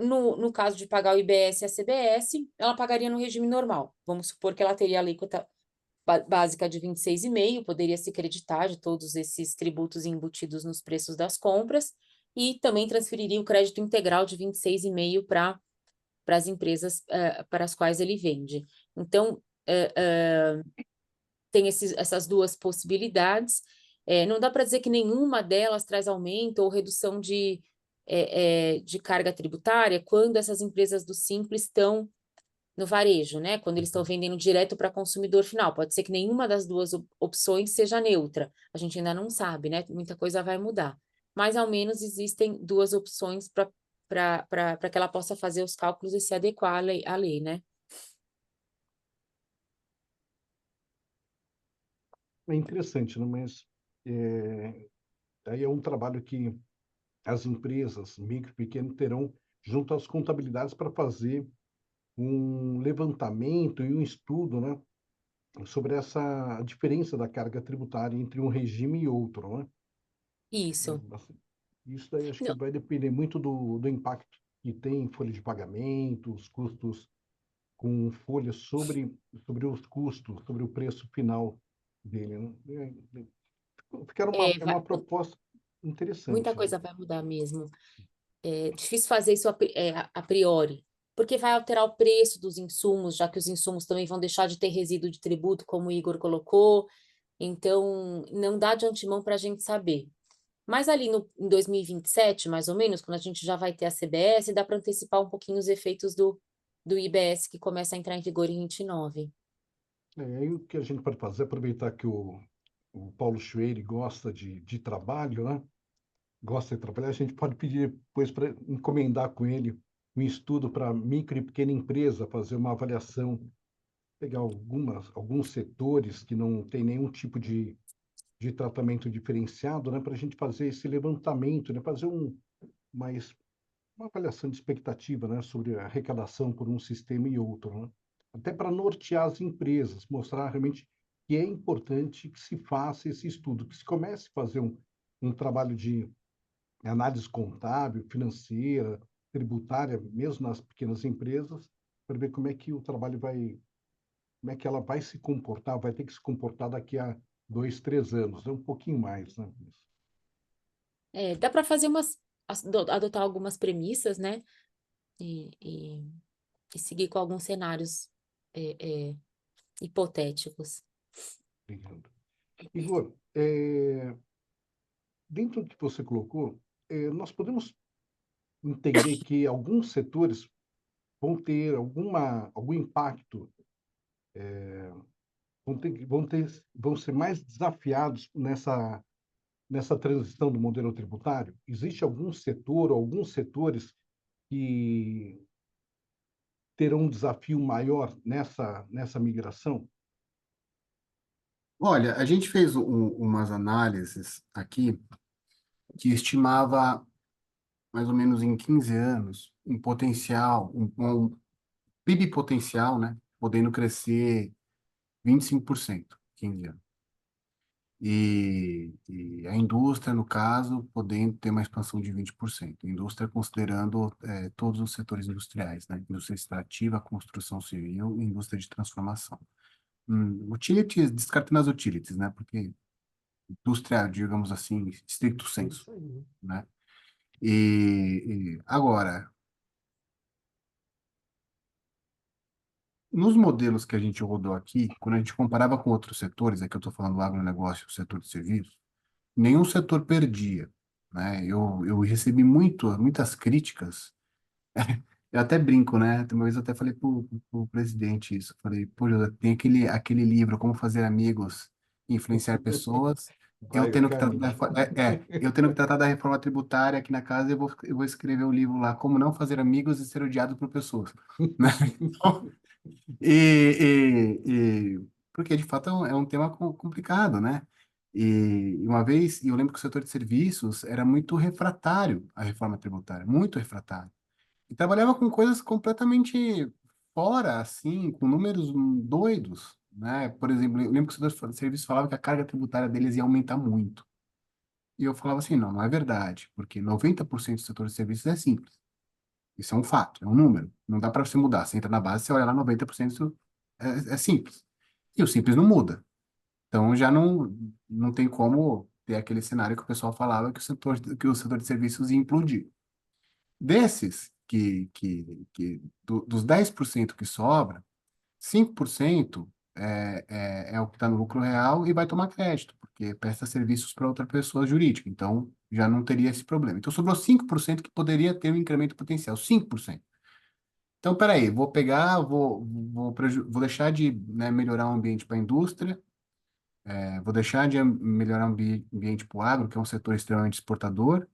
no caso de pagar o IBS e a CBS, ela pagaria no regime normal. Vamos supor que ela teria a alíquota básica de 26,5%, poderia se creditar de todos esses tributos embutidos nos preços das compras, e também transferiria o crédito integral de 26,5% para as empresas para as quais ele vende. Então, tem essas 2 possibilidades. Não dá para dizer que nenhuma delas traz aumento ou redução de carga tributária quando essas empresas do Simples estão no varejo, né? Quando eles estão vendendo direto para consumidor final. Pode ser que nenhuma das 2 opções seja neutra. A gente ainda não sabe, né? Muita coisa vai mudar. Mas, ao menos, existem 2 opções para que ela possa fazer os cálculos e se adequar à lei, né? É interessante, né? Mas aí é um trabalho que as empresas, micro e pequeno, terão junto às contabilidades para fazer um levantamento e um estudo, né, sobre essa diferença da carga tributária entre um regime e outro, né? Isso. Isso daí acho que Não, vai depender muito do impacto que tem em folha de pagamento, os custos com folha sobre os custos, sobre o preço final dele, né? Ficar é uma proposta muita interessante, né? coisa vai mudar mesmo. É difícil fazer isso a priori, porque vai alterar o preço dos insumos, já que os insumos também vão deixar de ter resíduo de tributo, como o Igor colocou. Então, não dá de antemão para a gente saber. Mas ali em 2027, mais ou menos, quando a gente já vai ter a CBS, dá para antecipar um pouquinho os efeitos do IBS, que começa a entrar em vigor em 29. Aí o que a gente pode fazer é aproveitar que o Paulo Schweire gosta de trabalho, né? Gosta de trabalhar, a gente pode pedir depois para encomendar com ele um estudo para micro e pequena empresa, fazer uma avaliação, pegar alguns setores que não tem nenhum tipo de tratamento diferenciado, né? Para a gente fazer esse levantamento, né? Fazer mais uma avaliação de expectativa, né, sobre a arrecadação por um sistema e outro, né? Até para nortear as empresas, mostrar realmente que é importante que se faça esse estudo, que se comece a fazer um trabalho de análise contábil, financeira, tributária, mesmo nas pequenas empresas, para ver como é que o trabalho como é que ela vai se comportar, vai ter que se comportar daqui a 2, 3 anos, né? Um pouquinho mais, né? Dá para fazer adotar algumas premissas, né? E seguir com alguns cenários hipotéticos. Obrigado. Igor, dentro do que você colocou, nós podemos entender que alguns setores vão ter algum impacto, vão ser mais desafiados nessa transição do modelo tributário? Existe algum setor, alguns setores que terão um desafio maior nessa migração? Olha, a gente fez umas análises aqui que estimava mais ou menos em 15 anos um potencial, um PIB potencial, né, podendo crescer 25% em 15 anos. E a indústria, no caso, podendo ter uma expansão de 20%. Indústria considerando todos os setores industriais, né? Indústria extrativa, construção civil e indústria de transformação. Utilities, descartando as utilities, né? Porque indústria, digamos assim, stricto sensu, né? E agora, nos modelos que a gente rodou aqui, quando a gente comparava com outros setores, aqui eu estou falando do agronegócio, o setor de serviços, nenhum setor perdia, né? Eu recebi muitas críticas. Eu até brinco, né? Uma vez eu até falei pro presidente isso. Falei, pô, José, tem aquele livro, Como Fazer Amigos e Influenciar Pessoas. Eu Vai o tendo que tratar caminho. eu tendo que tratar da reforma tributária aqui na casa, eu vou escrever o livro lá, Como Não Fazer Amigos e Ser Odiado por Pessoas. Né? Então, porque de fato é um tema complicado, né? E uma vez, e eu lembro que o setor de serviços era muito refratário à reforma tributária, muito refratário. E trabalhava com coisas completamente fora, assim, com números doidos, né? Por exemplo, eu lembro que o setor de serviços falava que a carga tributária deles ia aumentar muito. E eu falava assim, não, não é verdade, porque 90% do setor de serviços é simples. Isso é um fato, é um número. Não dá para você mudar. Você entra na base, você olha lá, 90% é simples. E o simples não muda. Então já não tem como ter aquele cenário que o pessoal falava que o setor de serviços ia implodir. Desses, dos 10% que sobra, 5% é o que está no lucro real e vai tomar crédito, porque presta serviços para outra pessoa jurídica. Então, já não teria esse problema. Então, sobrou 5% que poderia ter um incremento potencial. 5%. Então, peraí, vou pegar, vou deixar de, né, melhorar o ambiente para a indústria, vou deixar de melhorar o ambiente para o agro, que é um setor extremamente exportador,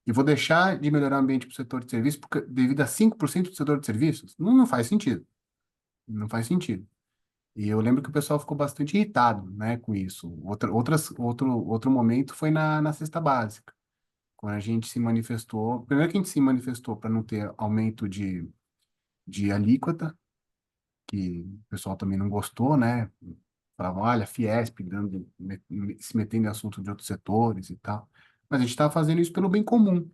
e vou deixar de melhorar o ambiente para o setor de serviços devido a 5% do setor de serviços? Não faz sentido. Não faz sentido. E eu lembro que o pessoal ficou bastante irritado, né, com isso. Outro momento foi na cesta básica, quando a gente se manifestou. Primeiro que a gente se manifestou para não ter aumento de alíquota, que o pessoal também não gostou, né? Falavam, olha, Fiesp se metendo em assunto de outros setores e tal. Mas a gente estava fazendo isso pelo bem comum,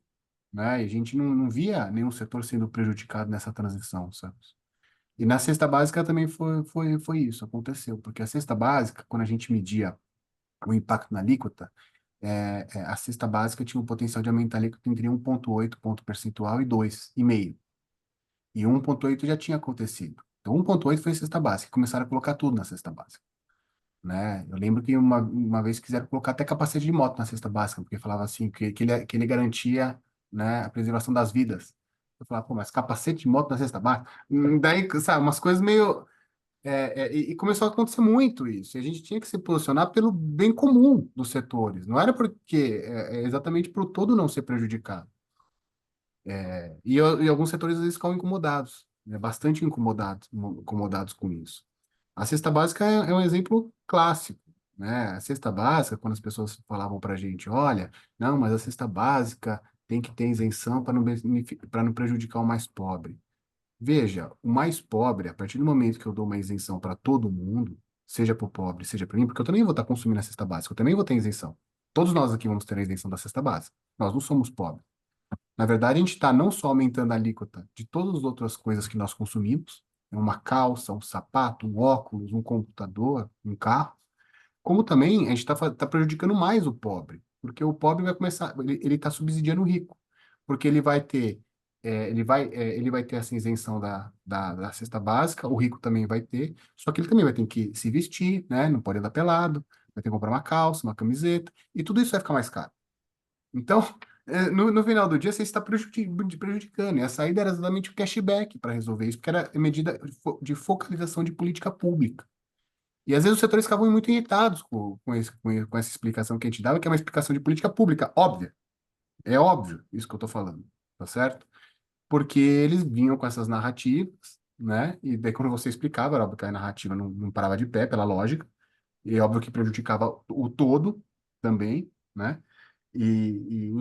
né? E a gente não via nenhum setor sendo prejudicado nessa transição, sabe? E na cesta básica também foi isso, aconteceu, porque a cesta básica, quando a gente media o impacto na alíquota, a cesta básica tinha um potencial de aumentar a alíquota entre 1,8 ponto percentual e 2,5. E 1,8 já tinha acontecido. Então, 1,8 foi a cesta básica, começaram a colocar tudo na cesta básica, né? Eu lembro que uma vez quiseram colocar até capacete de moto na cesta básica, porque falava assim, que ele garantia, né, a preservação das vidas. Eu falava, pô, mas capacete de moto na cesta básica? Daí, sabe, umas coisas meio... e começou a acontecer muito isso. E a gente tinha que se posicionar pelo bem comum dos setores. Não era porque, exatamente para o todo não ser prejudicado. E alguns setores às vezes ficam incomodados, né, bastante incomodados com isso. A cesta básica é um exemplo clássico, né? A cesta básica, quando as pessoas falavam para a gente, olha, não, mas a cesta básica tem que ter isenção para não prejudicar o mais pobre. Veja, o mais pobre, a partir do momento que eu dou uma isenção para todo mundo, seja para o pobre, seja para mim, porque eu também vou estar consumindo a cesta básica, eu também vou ter isenção. Todos nós aqui vamos ter a isenção da cesta básica. Nós não somos pobres. Na verdade, a gente está não só aumentando a alíquota de todas as outras coisas que nós consumimos, uma calça, um sapato, um óculos, um computador, um carro, como também a gente está prejudicando mais o pobre, porque o pobre vai começar, ele está subsidiando o rico, porque ele vai ter essa isenção da cesta básica, o rico também vai ter, só que ele também vai ter que se vestir, né? Não pode andar pelado, vai ter que comprar uma calça, uma camiseta, e tudo isso vai ficar mais caro. Então, no final do dia, você está prejudicando. E a saída era exatamente o cashback para resolver isso, porque era medida de focalização de política pública. E às vezes os setores ficavam muito irritados com essa explicação que a gente dava, que é uma explicação de política pública, óbvia. É óbvio isso que eu estou falando, tá certo? Porque eles vinham com essas narrativas, né? E daí quando você explicava, era óbvio que a narrativa não parava de pé, pela lógica, e é óbvio que prejudicava o todo também, né? E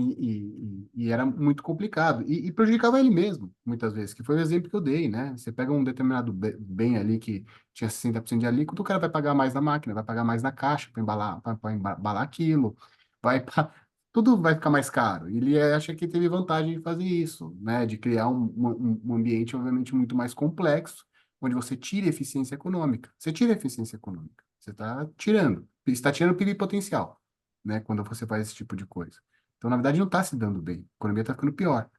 era muito complicado. E prejudicava ele mesmo, muitas vezes, que foi o exemplo que eu dei, né? Você pega um determinado bem ali que tinha 60% de alíquota, o cara vai pagar mais na máquina, vai pagar mais na caixa para embalar aquilo, vai pa- tudo vai ficar mais caro. Ele acha que teve vantagem de fazer isso, né? De criar um ambiente, obviamente, muito mais complexo, onde você tira eficiência econômica. Você tira eficiência econômica. Você está tirando PIB potencial, né, quando você faz esse tipo de coisa. Então, na verdade, não está se dando bem. A economia está ficando pior.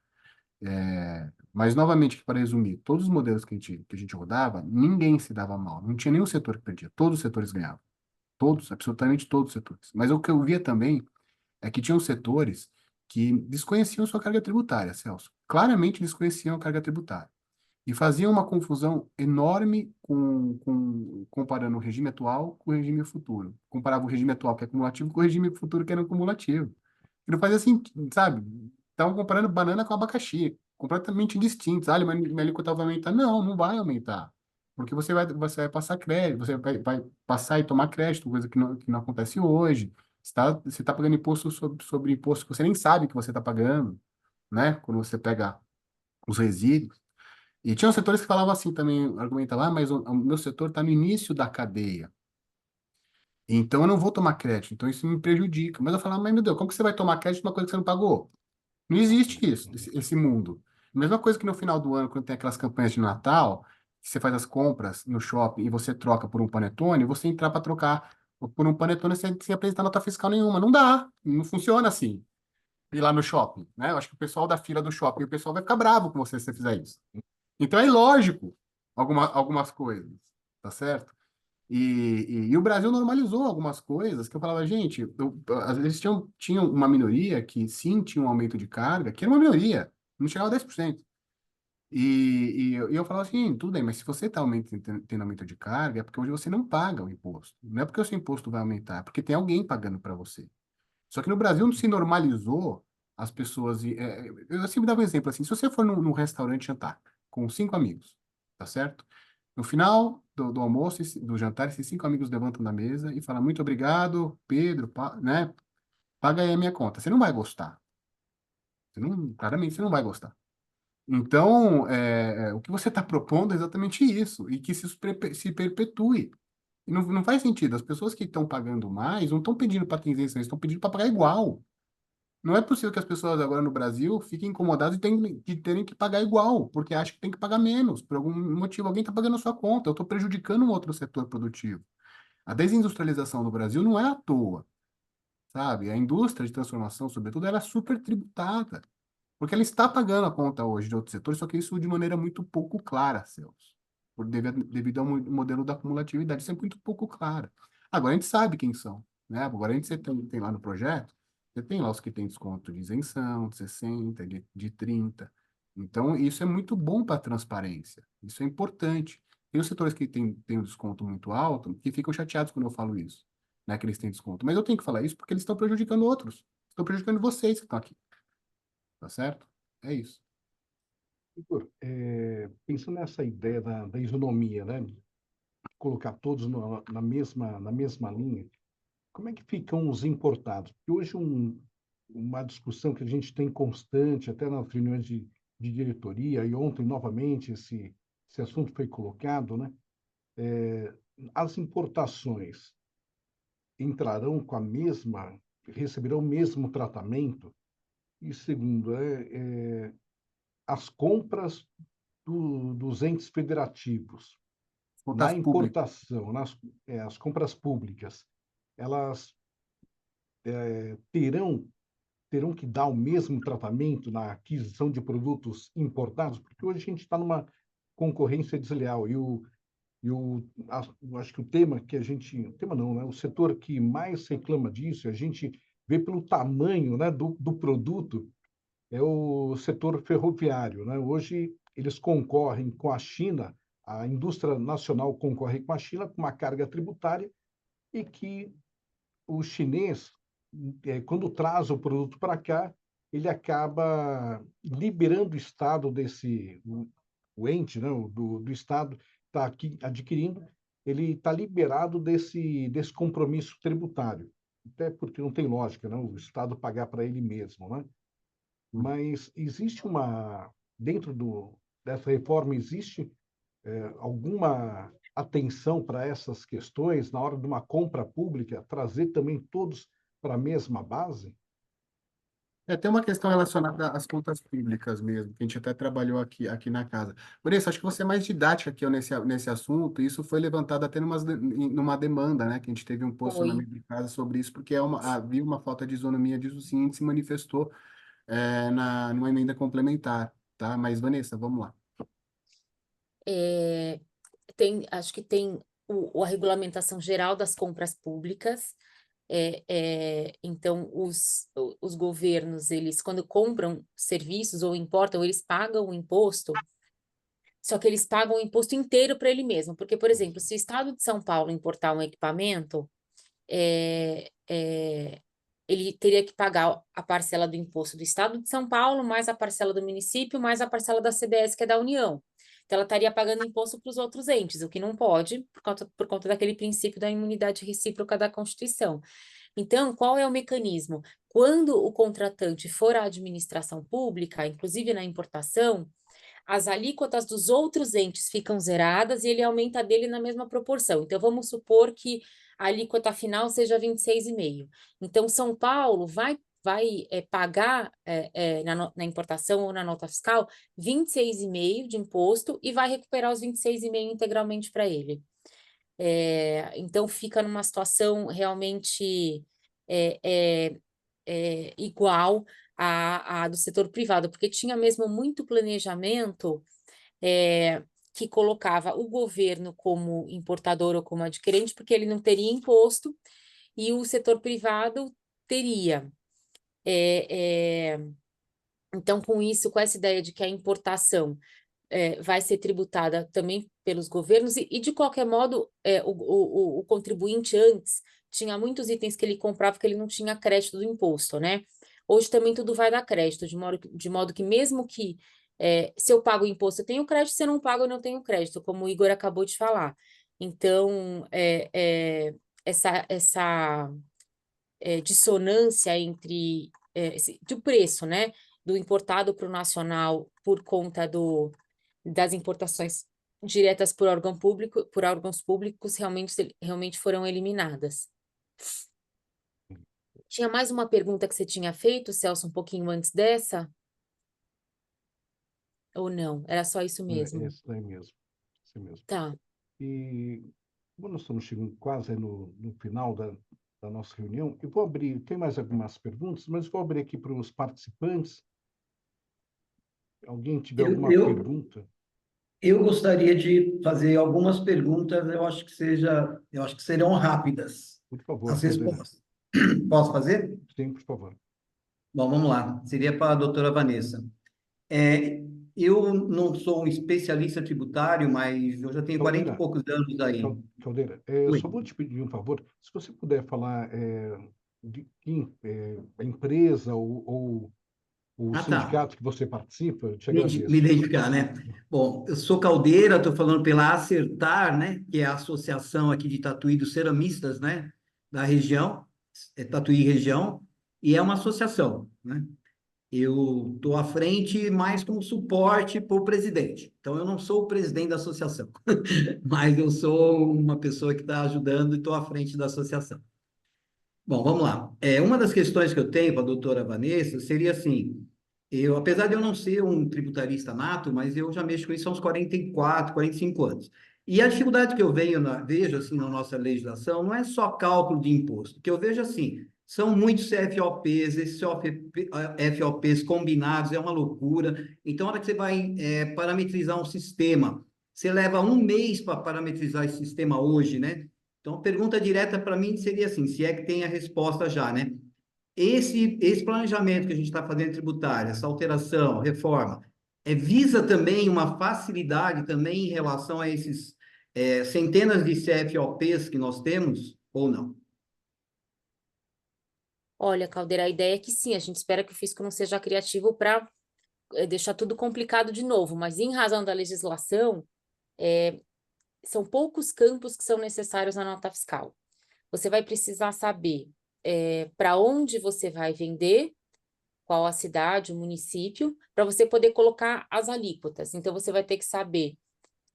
Mas, novamente, para resumir, todos os modelos que a gente rodava, ninguém se dava mal. Não tinha nenhum setor que perdia. Todos os setores ganhavam. Todos, absolutamente todos os setores. Mas o que eu via também é que tinham setores que desconheciam sua carga tributária, Celso. Claramente desconheciam a carga tributária e faziam uma confusão enorme comparando o regime atual com o regime futuro. Comparava o regime atual, que é cumulativo, com o regime futuro, que era cumulativo. E não fazia sentido, sabe? Estavam comparando banana com abacaxi, completamente distintos. Ah, mas minha alíquota vai aumentar. Não, não vai aumentar. Porque você vai passar crédito, você vai passar e tomar crédito, coisa que não acontece hoje. Você tá pagando imposto sobre imposto que você nem sabe que você está pagando, né? Quando você pega os resíduos. E tinha setores que falavam assim também, argumentavam, mas o meu setor está no início da cadeia, então eu não vou tomar crédito, então isso me prejudica. Mas eu falava, mas meu Deus, como que você vai tomar crédito de uma coisa que você não pagou? Não existe isso, esse mundo. Mesma coisa que no final do ano, quando tem aquelas campanhas de Natal, que você faz as compras no shopping e você troca por um panetone, você entrar para trocar por um panetone sem apresentar nota fiscal nenhuma. Não dá, não funciona assim. Ir lá no shopping, né? Eu acho que o pessoal da fila do shopping, o pessoal vai ficar bravo com você se você fizer isso. Então é ilógico algumas coisas, tá certo? E o Brasil normalizou algumas coisas que eu falava, gente, às vezes tinham uma minoria que sim tinha um aumento de carga, que era uma minoria, não chegava a 10%. E eu falava assim, tudo bem, mas se você está tendo aumento de carga, é porque hoje você não paga o imposto. Não é porque o seu imposto vai aumentar, é porque tem alguém pagando para você. Só que no Brasil não se normalizou as pessoas. Eu sempre dava um exemplo assim: se você for num restaurante jantar com 5 amigos, tá certo? No final do almoço, do jantar, esses 5 amigos levantam da mesa e falam: muito obrigado, Pedro, né? Paga aí a minha conta. Você não vai gostar. Claramente você não vai gostar. Então, o que você está propondo é exatamente isso, e que se perpetue. E não faz sentido. As pessoas que estão pagando mais não estão pedindo para ter isenção, eles estão pedindo para pagar igual. Não é possível que as pessoas agora no Brasil fiquem incomodadas de terem que pagar igual, porque acham que tem que pagar menos. Por algum motivo, alguém está pagando a sua conta. Eu estou prejudicando um outro setor produtivo. A desindustrialização no Brasil não é à toa, sabe? A indústria de transformação, sobretudo, ela é super tributada, porque ela está pagando a conta hoje de outros setores, só que isso de maneira muito pouco clara, Celso. Devido ao modelo da acumulatividade, isso é muito pouco clara. Agora a gente sabe quem são, né? Agora a gente tem lá no projeto, você tem lá os que têm desconto de isenção, de 60, de 30. Então, isso é muito bom para a transparência. Isso é importante. Tem os setores que têm um desconto muito alto que ficam chateados quando eu falo isso, né? Que eles têm desconto. Mas eu tenho que falar isso porque eles estão prejudicando outros. Estão prejudicando vocês que estão aqui. Tá certo? É isso. Igor, pensando nessa ideia da isonomia, né? Colocar todos na mesma linha, como é que ficam os importados? Porque hoje uma discussão que a gente tem constante, até nas reuniões de diretoria, e ontem novamente esse assunto foi colocado, né? As importações entrarão com a mesma, receberão o mesmo tratamento? E segundo, as compras dos entes federativos na Contas públicas. importação, as compras públicas, elas terão terão que dar o mesmo tratamento na aquisição de produtos importados, porque hoje a gente está numa concorrência desleal eu acho que o tema que a gente, o tema não, né? O setor que mais reclama disso, a gente vê pelo tamanho, né, do produto, é o setor ferroviário, né? Hoje eles concorrem com a China a indústria nacional concorre com a China com uma carga tributária e que o chinês, quando traz o produto para cá, ele acaba liberando o Estado o ente, né, do Estado está aqui adquirindo, ele está liberado desse compromisso tributário, até porque não tem lógica, né, o Estado pagar para ele mesmo, né? Mas existe dentro dessa reforma, existe alguma atenção para essas questões na hora de uma compra pública, trazer também todos para a mesma base? Tem uma questão relacionada às contas públicas mesmo, que a gente até trabalhou aqui na casa. Vanessa, acho que você é mais didática aqui ó, nesse assunto, e isso foi levantado até numa demanda, né, que a gente teve um Foi. posicionamento de casa sobre isso, porque havia uma falta de isonomia disso sim, que se manifestou numa emenda complementar, tá? Mas, Vanessa, vamos lá. Acho que tem a regulamentação geral das compras públicas. Então, os governos, eles, quando compram serviços ou importam, eles pagam o imposto, só que eles pagam o imposto inteiro para ele mesmo. Porque, por exemplo, se o Estado de São Paulo importar um equipamento, ele teria que pagar a parcela do imposto do Estado de São Paulo, mais a parcela do município, mais a parcela da CBS, que é da União. Então, ela estaria pagando imposto para os outros entes, o que não pode, por conta daquele princípio da imunidade recíproca da Constituição. Então, qual é o mecanismo? Quando o contratante for à administração pública, inclusive na importação, as alíquotas dos outros entes ficam zeradas e ele aumenta a dele na mesma proporção. Então, vamos supor que a alíquota final seja 26,5%. Então, São Paulo vai pagar na importação ou na nota fiscal 26,5% de imposto e vai recuperar os 26,5% integralmente para ele. Então, fica numa situação realmente igual à do setor privado, porque tinha mesmo muito planejamento que colocava o governo como importador ou como adquirente, porque ele não teria imposto, e o setor privado teria. Então, com isso, com essa ideia de que a importação vai ser tributada também pelos governos, e de qualquer modo, o contribuinte antes tinha muitos itens que ele comprava que ele não tinha crédito do imposto, né? Hoje também tudo vai dar crédito, de modo que mesmo que se eu pago o imposto, eu tenho crédito, se eu não pago, eu não tenho crédito, como o Igor acabou de falar. Então, essa dissonância entre do preço, né? Do importado para o nacional por conta das importações diretas por órgãos públicos realmente foram eliminadas. Tinha mais uma pergunta que você tinha feito, Celso, um pouquinho antes dessa? Ou não? Era só isso mesmo? Esse daí mesmo. Esse mesmo. Tá. E como nós estamos chegando quase no final da nossa reunião, eu vou abrir, tem mais algumas perguntas, mas vou abrir aqui para os participantes. Alguém tiver alguma pergunta? Eu gostaria de fazer algumas perguntas, eu acho que serão rápidas Por favor, as Caldeira. respostas. Posso fazer? Sim, por favor. Bom, vamos lá. Seria para a doutora Vanessa. Eu não sou um especialista tributário, mas eu já tenho 40 e poucos anos aí. Caldeira, Oi. só vou te pedir um favor, se você puder falar de quem, a empresa ou o Tá. sindicato que você participa, eu te Me agradeço. identificar, né? Bom, eu sou Caldeira, estou falando pela Acertar, né? Que é a associação aqui de Tatuí dos ceramistas, né? Da região, Tatuí região, e é uma associação, né? Eu estou à frente mais como suporte para o presidente. Então, eu não sou o presidente da associação, mas eu sou uma pessoa que está ajudando e estou à frente da associação. Bom, vamos lá. Uma das questões que eu tenho para a doutora Vanessa seria assim, apesar de eu não ser um tributarista nato, mas eu já mexo com isso há uns 44, 45 anos. E a dificuldade que eu vejo assim, na nossa legislação não é só cálculo de imposto, que eu vejo assim, são muitos CFOPs, esses FOPs combinados, é uma loucura. Então, a hora que você vai parametrizar um sistema, você leva um mês para parametrizar esse sistema hoje, né? Então, a pergunta direta para mim seria assim, se é que tem a resposta já, né? Esse planejamento que a gente está fazendo tributário, essa alteração, reforma, visa também uma facilidade também em relação a esses centenas de CFOPs que nós temos, ou não? Olha, Caldeira, a ideia é que sim, a gente espera que o fisco não seja criativo para deixar tudo complicado de novo, mas em razão da legislação, são poucos campos que são necessários na nota fiscal. Você vai precisar saber para onde você vai vender, qual a cidade, o município, para você poder colocar as alíquotas. Então, você vai ter que saber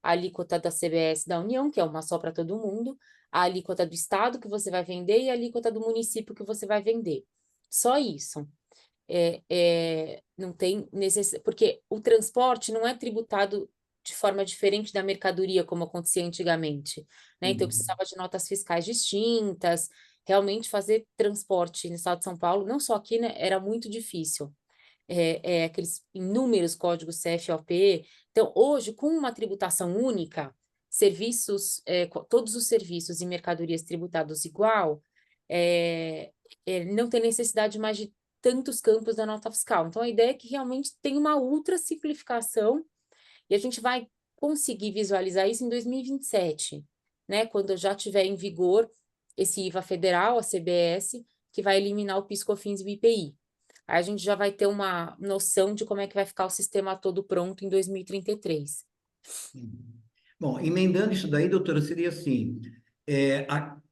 a alíquota da CBS da União, que é uma só para todo mundo, a alíquota do estado que você vai vender e a alíquota do município que você vai vender. Só isso. Não tem necessidade, porque o transporte não é tributado de forma diferente da mercadoria, como acontecia antigamente, né? Então, eu precisava de notas fiscais distintas, realmente fazer transporte no estado de São Paulo, não só aqui, né? Era muito difícil. Aqueles inúmeros códigos CFOP. Então, hoje, com uma tributação única, serviços, todos os serviços e mercadorias tributados igual, não tem necessidade mais de tantos campos da nota fiscal. Então, a ideia é que realmente tem uma ultra simplificação e a gente vai conseguir visualizar isso em 2027, né? Quando já tiver em vigor esse IVA federal, a CBS, que vai eliminar o PIS/COFINS e o IPI. Aí a gente já vai ter uma noção de como é que vai ficar o sistema todo pronto em 2033. Bom, emendando isso daí, doutora, seria assim,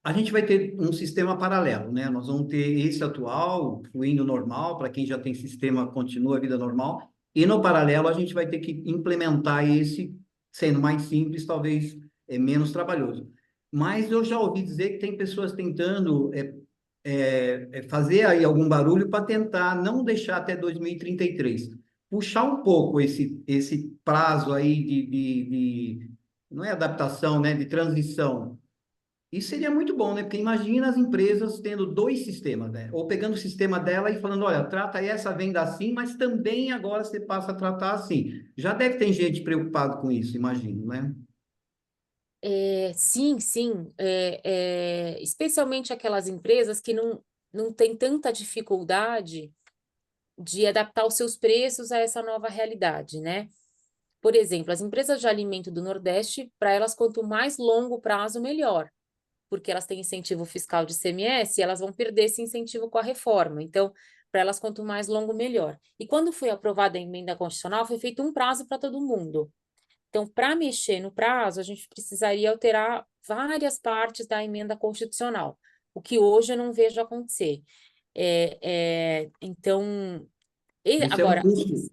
a gente vai ter um sistema paralelo, né? Nós vamos ter esse atual, fluindo normal, para quem já tem sistema, continua a vida normal, e no paralelo a gente vai ter que implementar esse, sendo mais simples, talvez menos trabalhoso. Mas eu já ouvi dizer que tem pessoas tentando fazer aí algum barulho para tentar não deixar até 2033. Puxar um pouco esse prazo aí não é adaptação, né, de transição. Isso seria muito bom, né? Porque imagina as empresas tendo dois sistemas, né? Ou pegando o sistema dela e falando, olha, trata essa venda assim, mas também agora você passa a tratar assim. Já deve ter gente preocupada com isso, imagino, né? Sim, sim, especialmente aquelas empresas que não têm tanta dificuldade de adaptar os seus preços a essa nova realidade, né? Por exemplo, as empresas de alimento do Nordeste, para elas, quanto mais longo prazo, melhor, porque elas têm incentivo fiscal de ICMS e elas vão perder esse incentivo com a reforma. Então, para elas, quanto mais longo, melhor. E quando foi aprovada a emenda constitucional, foi feito um prazo para todo mundo. Então, para mexer no prazo, a gente precisaria alterar várias partes da emenda constitucional, o que hoje eu não vejo acontecer. Então, Isso agora,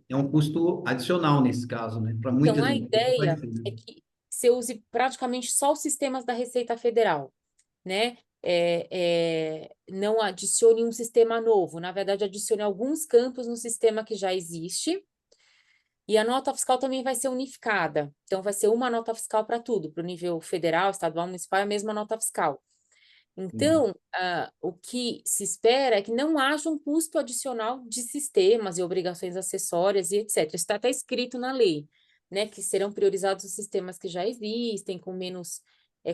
é um custo adicional nesse caso, né? Para então, muitas a empresas vai ideia ser, né? é que você use praticamente só os sistemas da Receita Federal, né? Não adicione um sistema novo, na verdade, adicione alguns campos no sistema que já existe, e a nota fiscal também vai ser unificada. Então, vai ser uma nota fiscal para tudo, para o nível federal, estadual, municipal, é a mesma nota fiscal. Então, o que se espera é que não haja um custo adicional de sistemas e obrigações acessórias e etc. Isso está até escrito na lei, né? Que serão priorizados os sistemas que já existem, com menos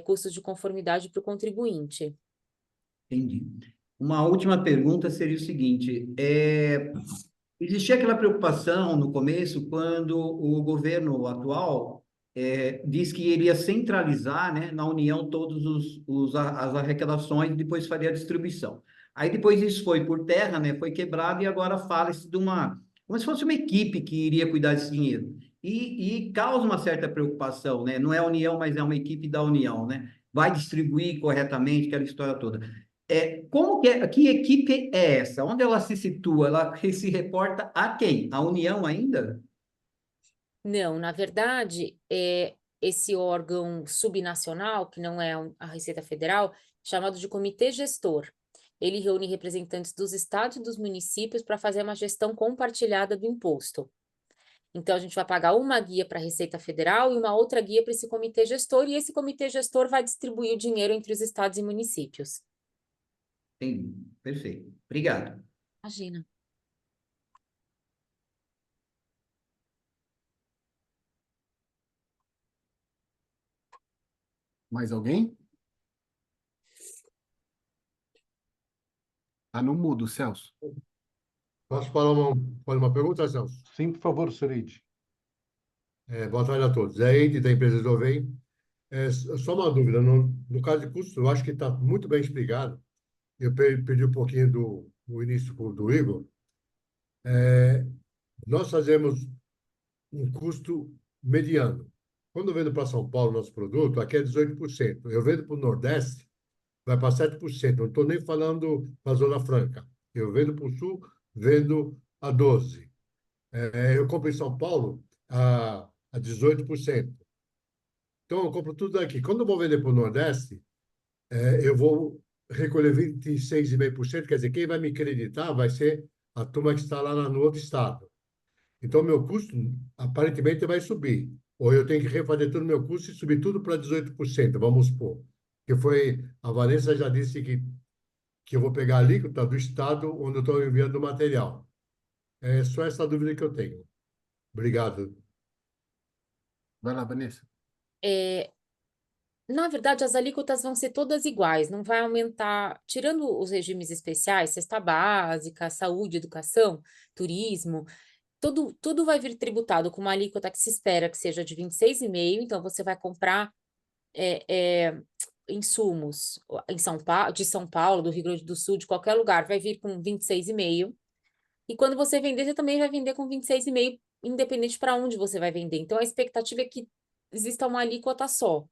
custos de conformidade para o contribuinte. Entendi. Uma última pergunta seria o seguinte: existia aquela preocupação no começo, quando o governo atual disse que iria centralizar, né, na União todos as arrecadações e depois faria a distribuição. Aí depois isso foi por terra, né, foi quebrado e agora fala-se de como se fosse uma equipe que iria cuidar desse dinheiro. E causa uma certa preocupação, né? Não é a União, mas é uma equipe da União, né? Vai distribuir corretamente aquela história toda. Que equipe é essa? Onde ela se situa? Ela se reporta a quem? A União ainda? Não, na verdade, esse órgão subnacional, que não é a Receita Federal, chamado de Comitê Gestor. Ele reúne representantes dos estados e dos municípios para fazer uma gestão compartilhada do imposto. Então, a gente vai pagar uma guia para a Receita Federal e uma outra guia para esse comitê gestor, e esse comitê gestor vai distribuir o dinheiro entre os estados e municípios. Entendi. Perfeito. Obrigado. Imagina. Mais alguém? Tá no mudo, Celso. Posso fazer uma pergunta, Celso? Sim, por favor, Sureide. Boa tarde a todos. É Ed, da empresa Eslovem. Só uma dúvida, no caso de custo, eu acho que está muito bem explicado. Eu perdi um pouquinho do início do Igor. Nós fazemos um custo mediano. Quando eu vendo para São Paulo nosso produto, aqui é 18%. Eu vendo para o Nordeste, vai para 7%. Não estou nem falando para a Zona Franca. Eu vendo para o Sul, vendo a 12%. Eu compro em São Paulo a 18%. Então, eu compro tudo aqui. Quando eu vou vender para o Nordeste, eu vou recolher 26,5%. Quer dizer, quem vai me creditar vai ser a turma que está lá no outro estado. Então, meu custo, aparentemente, vai subir. Ou eu tenho que refazer todo o meu custo e subir tudo para 18%, vamos supor. Que foi, a Vanessa já disse que eu vou pegar a alíquota do estado onde eu estou enviando o material. É só essa dúvida que eu tenho. Obrigado. Vai lá, Vanessa. Na verdade, as alíquotas vão ser todas iguais, não vai aumentar, tirando os regimes especiais, cesta básica, saúde, educação, turismo, tudo vai vir tributado com uma alíquota que se espera que seja de 26,5%, então você vai comprar insumos de São Paulo, do Rio Grande do Sul, de qualquer lugar, vai vir com 26,5%, e quando você vender, você também vai vender com 26,5%, independente para onde você vai vender. Então, a expectativa é que exista uma alíquota só.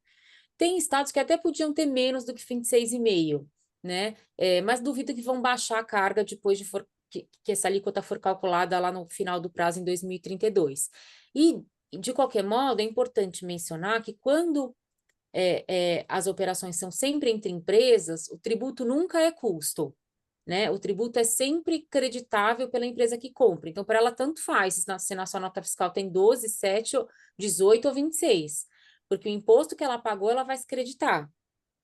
Tem estados que até podiam ter menos do que 26,5%, né? Mas duvido que vão baixar a carga depois que essa alíquota for calculada lá no final do prazo em 2032. E, de qualquer modo, é importante mencionar que quando as operações são sempre entre empresas, o tributo nunca é custo, né? O tributo é sempre creditável pela empresa que compra. Então, para ela, tanto faz se na sua nota fiscal tem 12, 7, 18 ou 26, porque o imposto que ela pagou, ela vai se creditar.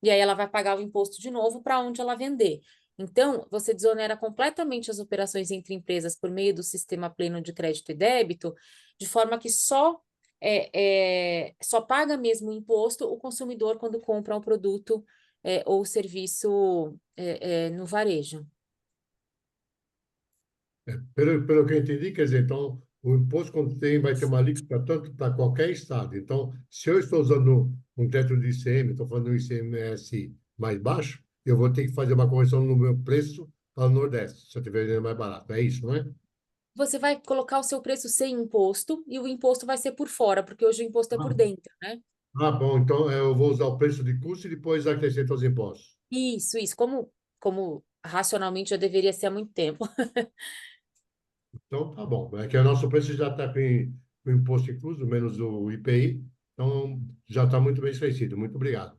E aí ela vai pagar o imposto de novo para onde ela vender. Então, você desonera completamente as operações entre empresas por meio do sistema pleno de crédito e débito, de forma que só paga mesmo o imposto o consumidor quando compra um produto ou serviço no varejo. Pelo que eu entendi, quer dizer, então, o imposto quando vai ter uma alíquota tanto para qualquer estado. Então, se eu estou usando um teto de ICM, estou falando um ICMS mais baixo, eu vou ter que fazer uma correção no meu preço para o Nordeste, se eu estiver vendendo mais barato. É isso, não é? Você vai colocar o seu preço sem imposto e o imposto vai ser por fora, porque hoje o imposto é por dentro, né? Bom, então eu vou usar o preço de custo e depois acrescento os impostos. Isso, como racionalmente já deveria ser há muito tempo. Então, tá bom. É que o nosso preço já está com o imposto incluso, menos o IPI, então já está muito bem esclarecido. Muito obrigado.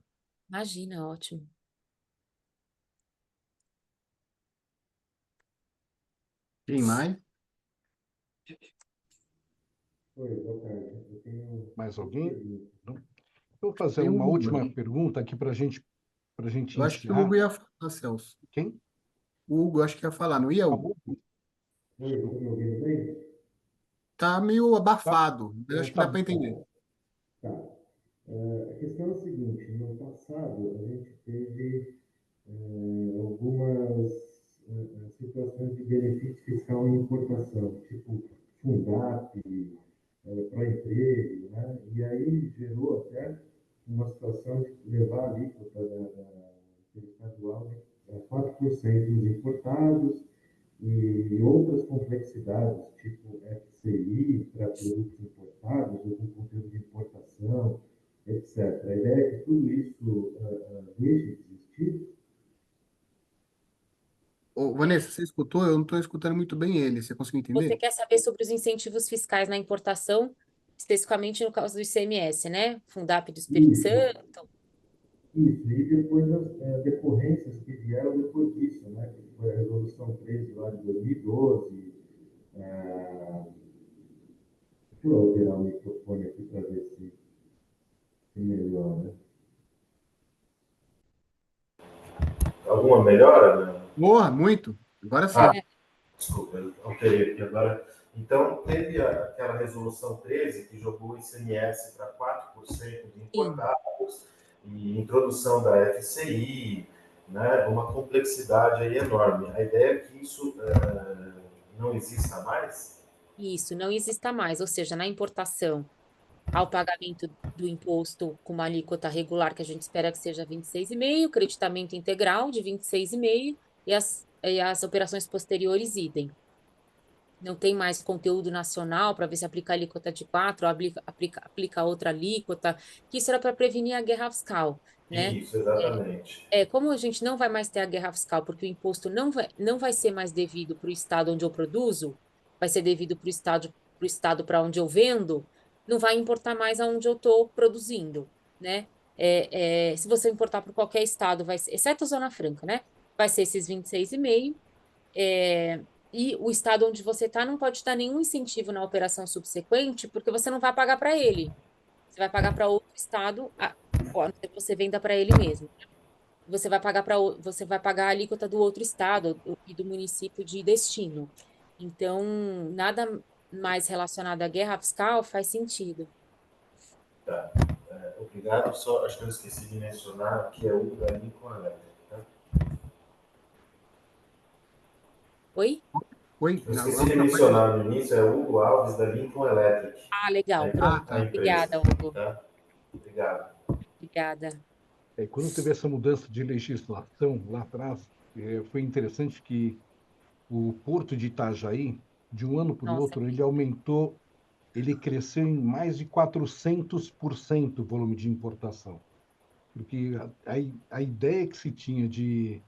Imagina, ótimo. Quem mais? Mais alguém? Não? Eu vou fazer Tem o uma Hugo última ali. pergunta aqui para a gente Eu acho que o encerrar. Hugo ia falar, Celso. Quem? O Hugo, acho que ia falar, não ia, Hugo? Acabou? Tá meio Tá, abafado, mas acho que tá dá para bom. entender. Tá. A questão é a seguinte, no passado a gente teve algumas situações de benefício fiscal em importação, tipo Fundap, Proemprego, né? E aí gerou até uma situação de levar a alíquota da estadual a 4% dos importados e outras complexidades, tipo FCI para produtos importados ou com conteúdo de importação, etc. A ideia é que tudo isso deixe de existir. Ô, Vanessa, você escutou? Eu não estou escutando muito bem ele. Você conseguiu Você entender? quer saber sobre os incentivos fiscais na importação, especificamente no caso do ICMS, né? Fundap do Espírito Isso, Santo. isso. E depois as decorrências que vieram depois disso, né? Que foi a Resolução 13 lá de 2012. Deixa eu alterar o microfone aqui para ver se melhora. Alguma melhora, né? Boa, muito. Agora sim. Desculpa, eu alterei aqui agora. Então, teve aquela resolução 13 que jogou o ICMS para 4% de importados e introdução da FCI, né? Uma complexidade aí enorme. A ideia é que isso não exista mais? Isso, não exista mais, ou seja, na importação, ao pagamento do imposto com uma alíquota regular, que a gente espera que seja 26,5%, creditamento integral de 26,5%, e as operações posteriores idem. Não tem mais conteúdo nacional para ver se aplica a alíquota de 4% ou aplica outra alíquota, que isso era para prevenir a guerra fiscal, né? Isso, exatamente. Como a gente não vai mais ter a guerra fiscal, porque o imposto não vai ser mais devido para o estado onde eu produzo, vai ser devido para o estado para onde eu vendo, não vai importar mais aonde eu estou produzindo, né? Se você importar para qualquer estado, vai ser, exceto a Zona Franca, né? Vai ser esses 26,5%. E o estado onde você está não pode dar nenhum incentivo na operação subsequente, porque você não vai pagar para ele. Você vai pagar para outro estado, a não ser que você venda para ele mesmo. Você vai pagar você vai pagar a alíquota do outro estado e do município de destino. Então, nada mais relacionado à guerra fiscal faz sentido. Tá. Obrigado. Só acho que eu esqueci de mencionar que é o da Lincoln Electric. Tá? Oi? Oi? Eu esqueci de mencionar no início, é o Hugo Alves da Lincoln Electric. Ah, legal. A Pronto. tá. Obrigada, empresa. Hugo. Tá? Obrigado. Obrigada. Quando teve essa mudança de legislação lá atrás, foi interessante que o Porto de Itajaí, de um ano para o Nossa, outro, ele cresceu em mais de 400% o volume de importação. Porque a ideia que se tinha de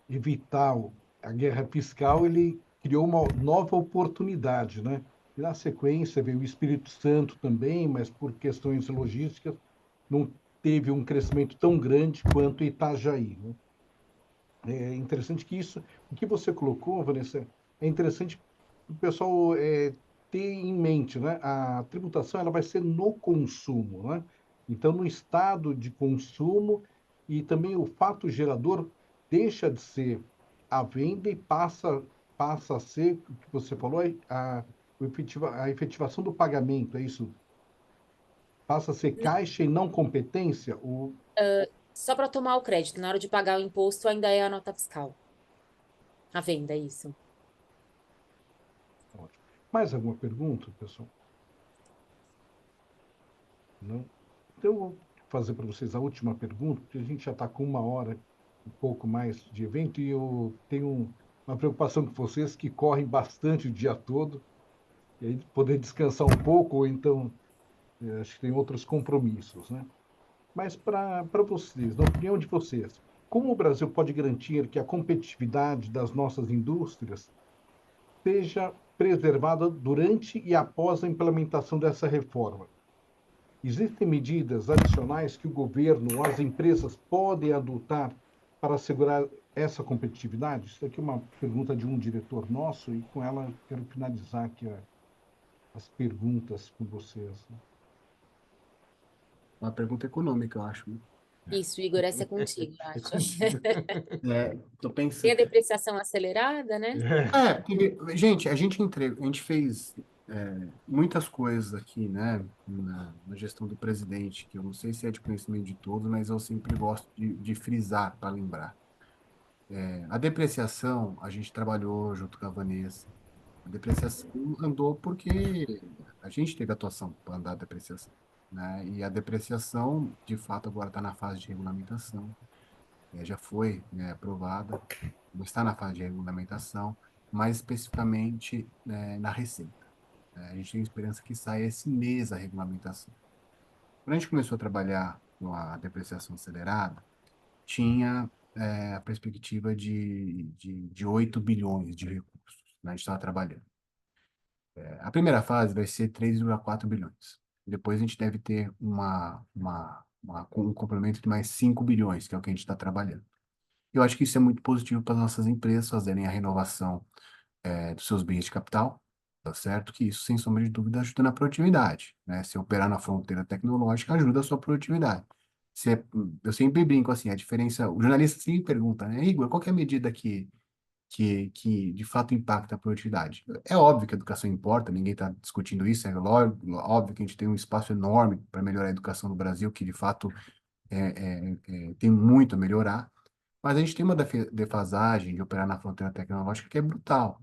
evitar a guerra fiscal, ele criou uma nova oportunidade, né? E na sequência veio o Espírito Santo também, mas por questões logísticas não teve um crescimento tão grande quanto Itajaí, né? É interessante que o que você colocou, Vanessa, é interessante o pessoal ter em mente, né? A tributação ela vai ser no consumo, né? Então, no estado de consumo e também o fato gerador deixa de ser a venda e passa a ser o que você falou, a efetivação do pagamento, é isso? Passa a ser caixa e não competência? só para tomar o crédito, na hora de pagar o imposto ainda é a nota fiscal. A venda, é isso. Ótimo. Mais alguma pergunta, pessoal? Não? Então, eu vou fazer para vocês a última pergunta, porque a gente já está com 1 hora, um pouco mais de evento, e eu tenho uma preocupação com vocês que correm bastante o dia todo, e aí poder descansar um pouco, ou então, acho que tem outros compromissos, né? Mas para vocês, na opinião de vocês, como o Brasil pode garantir que a competitividade das nossas indústrias seja preservada durante e após a implementação dessa reforma? Existem medidas adicionais que o governo ou as empresas podem adotar para assegurar essa competitividade? Isso aqui é uma pergunta de um diretor nosso e com ela quero finalizar aqui as perguntas com vocês. Uma pergunta econômica, eu acho, né? Isso, Igor, essa é contigo, eu acho. Tô Tem pensando. a depreciação acelerada, né? Gente, a gente fez muitas coisas aqui, né, na gestão do presidente, que eu não sei se é de conhecimento de todos, mas eu sempre gosto de frisar para lembrar. A depreciação, a gente trabalhou junto com a Vanessa. A depreciação andou porque a gente teve atuação para andar a depreciação, né? E a depreciação, de fato, agora está na fase de regulamentação. Já foi, né, aprovada, está na fase de regulamentação, mais especificamente, na Receita. A gente tem esperança que saia esse mês a regulamentação. Quando a gente começou a trabalhar com a depreciação acelerada, tinha a perspectiva de 8 bilhões de recursos, né? A gente estava trabalhando. A primeira fase vai ser 3,4 bilhões. Depois a gente deve ter um complemento de mais 5 bilhões, que é o que a gente está trabalhando. Eu acho que isso é muito positivo para as nossas empresas fazerem a renovação dos seus bens de capital, tá certo? Que isso, sem sombra de dúvida, ajuda na produtividade, né? Se operar na fronteira tecnológica, ajuda a sua produtividade. Eu sempre brinco assim, a diferença... O jornalista sempre pergunta, né? Igor, qual que é a medida que de fato impacta a produtividade? É óbvio que a educação importa, ninguém está discutindo isso, óbvio que a gente tem um espaço enorme para melhorar a educação no Brasil, que de fato tem muito a melhorar, mas a gente tem uma defasagem de operar na fronteira tecnológica que é brutal,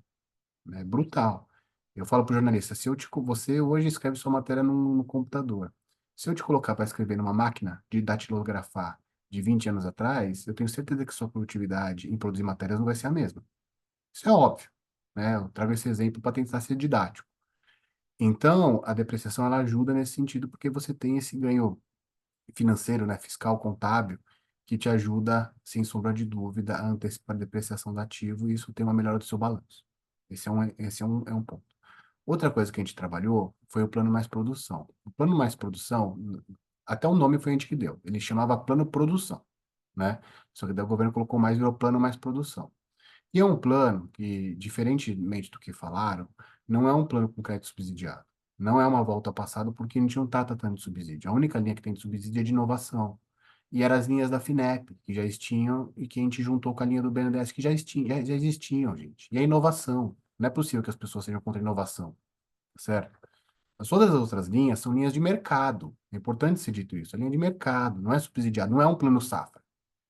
né? Brutal. Eu falo para o jornalista, você hoje escreve sua matéria no computador. Se eu te colocar para escrever numa máquina de datilografar de 20 anos atrás, eu tenho certeza que sua produtividade em produzir matérias não vai ser a mesma. Isso é óbvio, né? Eu trago esse exemplo para tentar ser didático. Então, a depreciação ela ajuda nesse sentido porque você tem esse ganho financeiro, né, fiscal, contábil, que te ajuda, sem sombra de dúvida, a antecipar a depreciação do ativo e isso tem uma melhora do seu balanço. Esse é um ponto. Outra coisa que a gente trabalhou foi o plano mais produção. O plano mais produção, até o nome foi a gente que deu. Ele chamava plano produção, né? Só que daí o governo colocou mais, virou plano mais produção. E é um plano que, diferentemente do que falaram, não é um plano com crédito subsidiado. Não é uma volta ao passado, porque a gente não está tratando de subsídio. A única linha que tem de subsídio é de inovação. E eram as linhas da FINEP, que já existiam, e que a gente juntou com a linha do BNDES, que já existiam, gente. E a inovação. Não é possível que as pessoas sejam contra a inovação, tá certo? Mas todas as outras linhas são linhas de mercado. É importante ser dito isso. É linha de mercado, não é subsidiado. Não é um plano safra,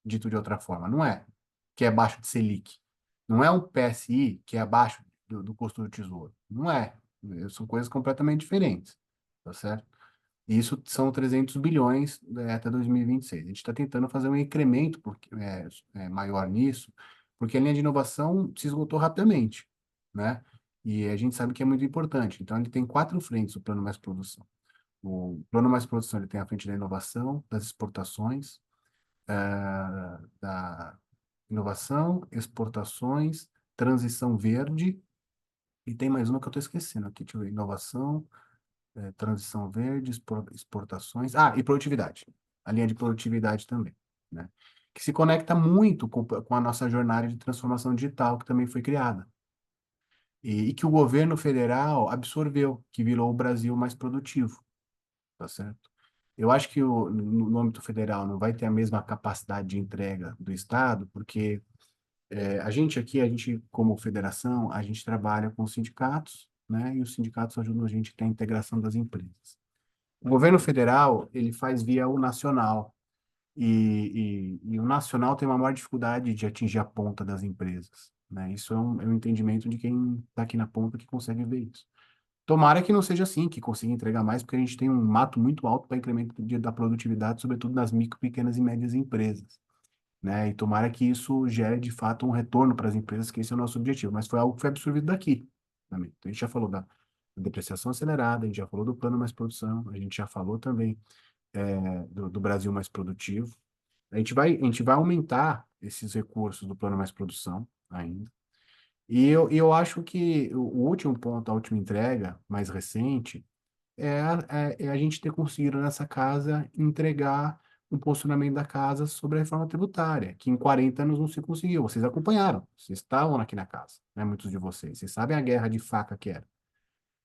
dito de outra forma. Não é. Que é abaixo de Selic. Não é um PSI que é abaixo do custo do tesouro. Não é. São coisas completamente diferentes. Tá certo? E isso são 300 bilhões até 2026. A gente está tentando fazer um incremento maior nisso, porque a linha de inovação se esgotou rapidamente, né? E a gente sabe que é muito importante. Então, ele tem 4 frentes, o Plano Mais Produção. O Plano Mais Produção ele tem a frente da inovação, das exportações, da inovação, exportações, transição verde, e tem mais uma que eu estou esquecendo aqui, deixa eu ver, inovação, transição verde, exportações, e produtividade, a linha de produtividade também, né? Que se conecta muito com a nossa jornada de transformação digital, que também foi criada, e que o governo federal absorveu, que virou o Brasil mais produtivo, tá certo? Eu acho que no âmbito federal não vai ter a mesma capacidade de entrega do Estado, porque a gente aqui, como federação, a gente trabalha com os sindicatos, né? E os sindicatos ajudam a gente a ter a integração das empresas. O governo federal, ele faz via o nacional, e o nacional tem uma maior dificuldade de atingir a ponta das empresas, né? Isso é um entendimento de quem está aqui na ponta que consegue ver isso. Tomara que não seja assim, que consiga entregar mais, porque a gente tem um mato muito alto para incremento da produtividade, sobretudo nas micro, pequenas e médias empresas, né? E tomara que isso gere, de fato, um retorno para as empresas, que esse é o nosso objetivo. Mas foi algo que foi absorvido daqui também. Então, a gente já falou da depreciação acelerada, a gente já falou do plano mais produção, a gente já falou também do Brasil mais produtivo. A gente vai aumentar esses recursos do plano mais produção ainda. E eu acho que o último ponto, a última entrega mais recente, é a gente ter conseguido nessa casa entregar um posicionamento da casa sobre a reforma tributária, que em 40 anos não se conseguiu. Vocês acompanharam, vocês estavam aqui na casa, né, muitos de vocês. Vocês sabem a guerra de faca que era.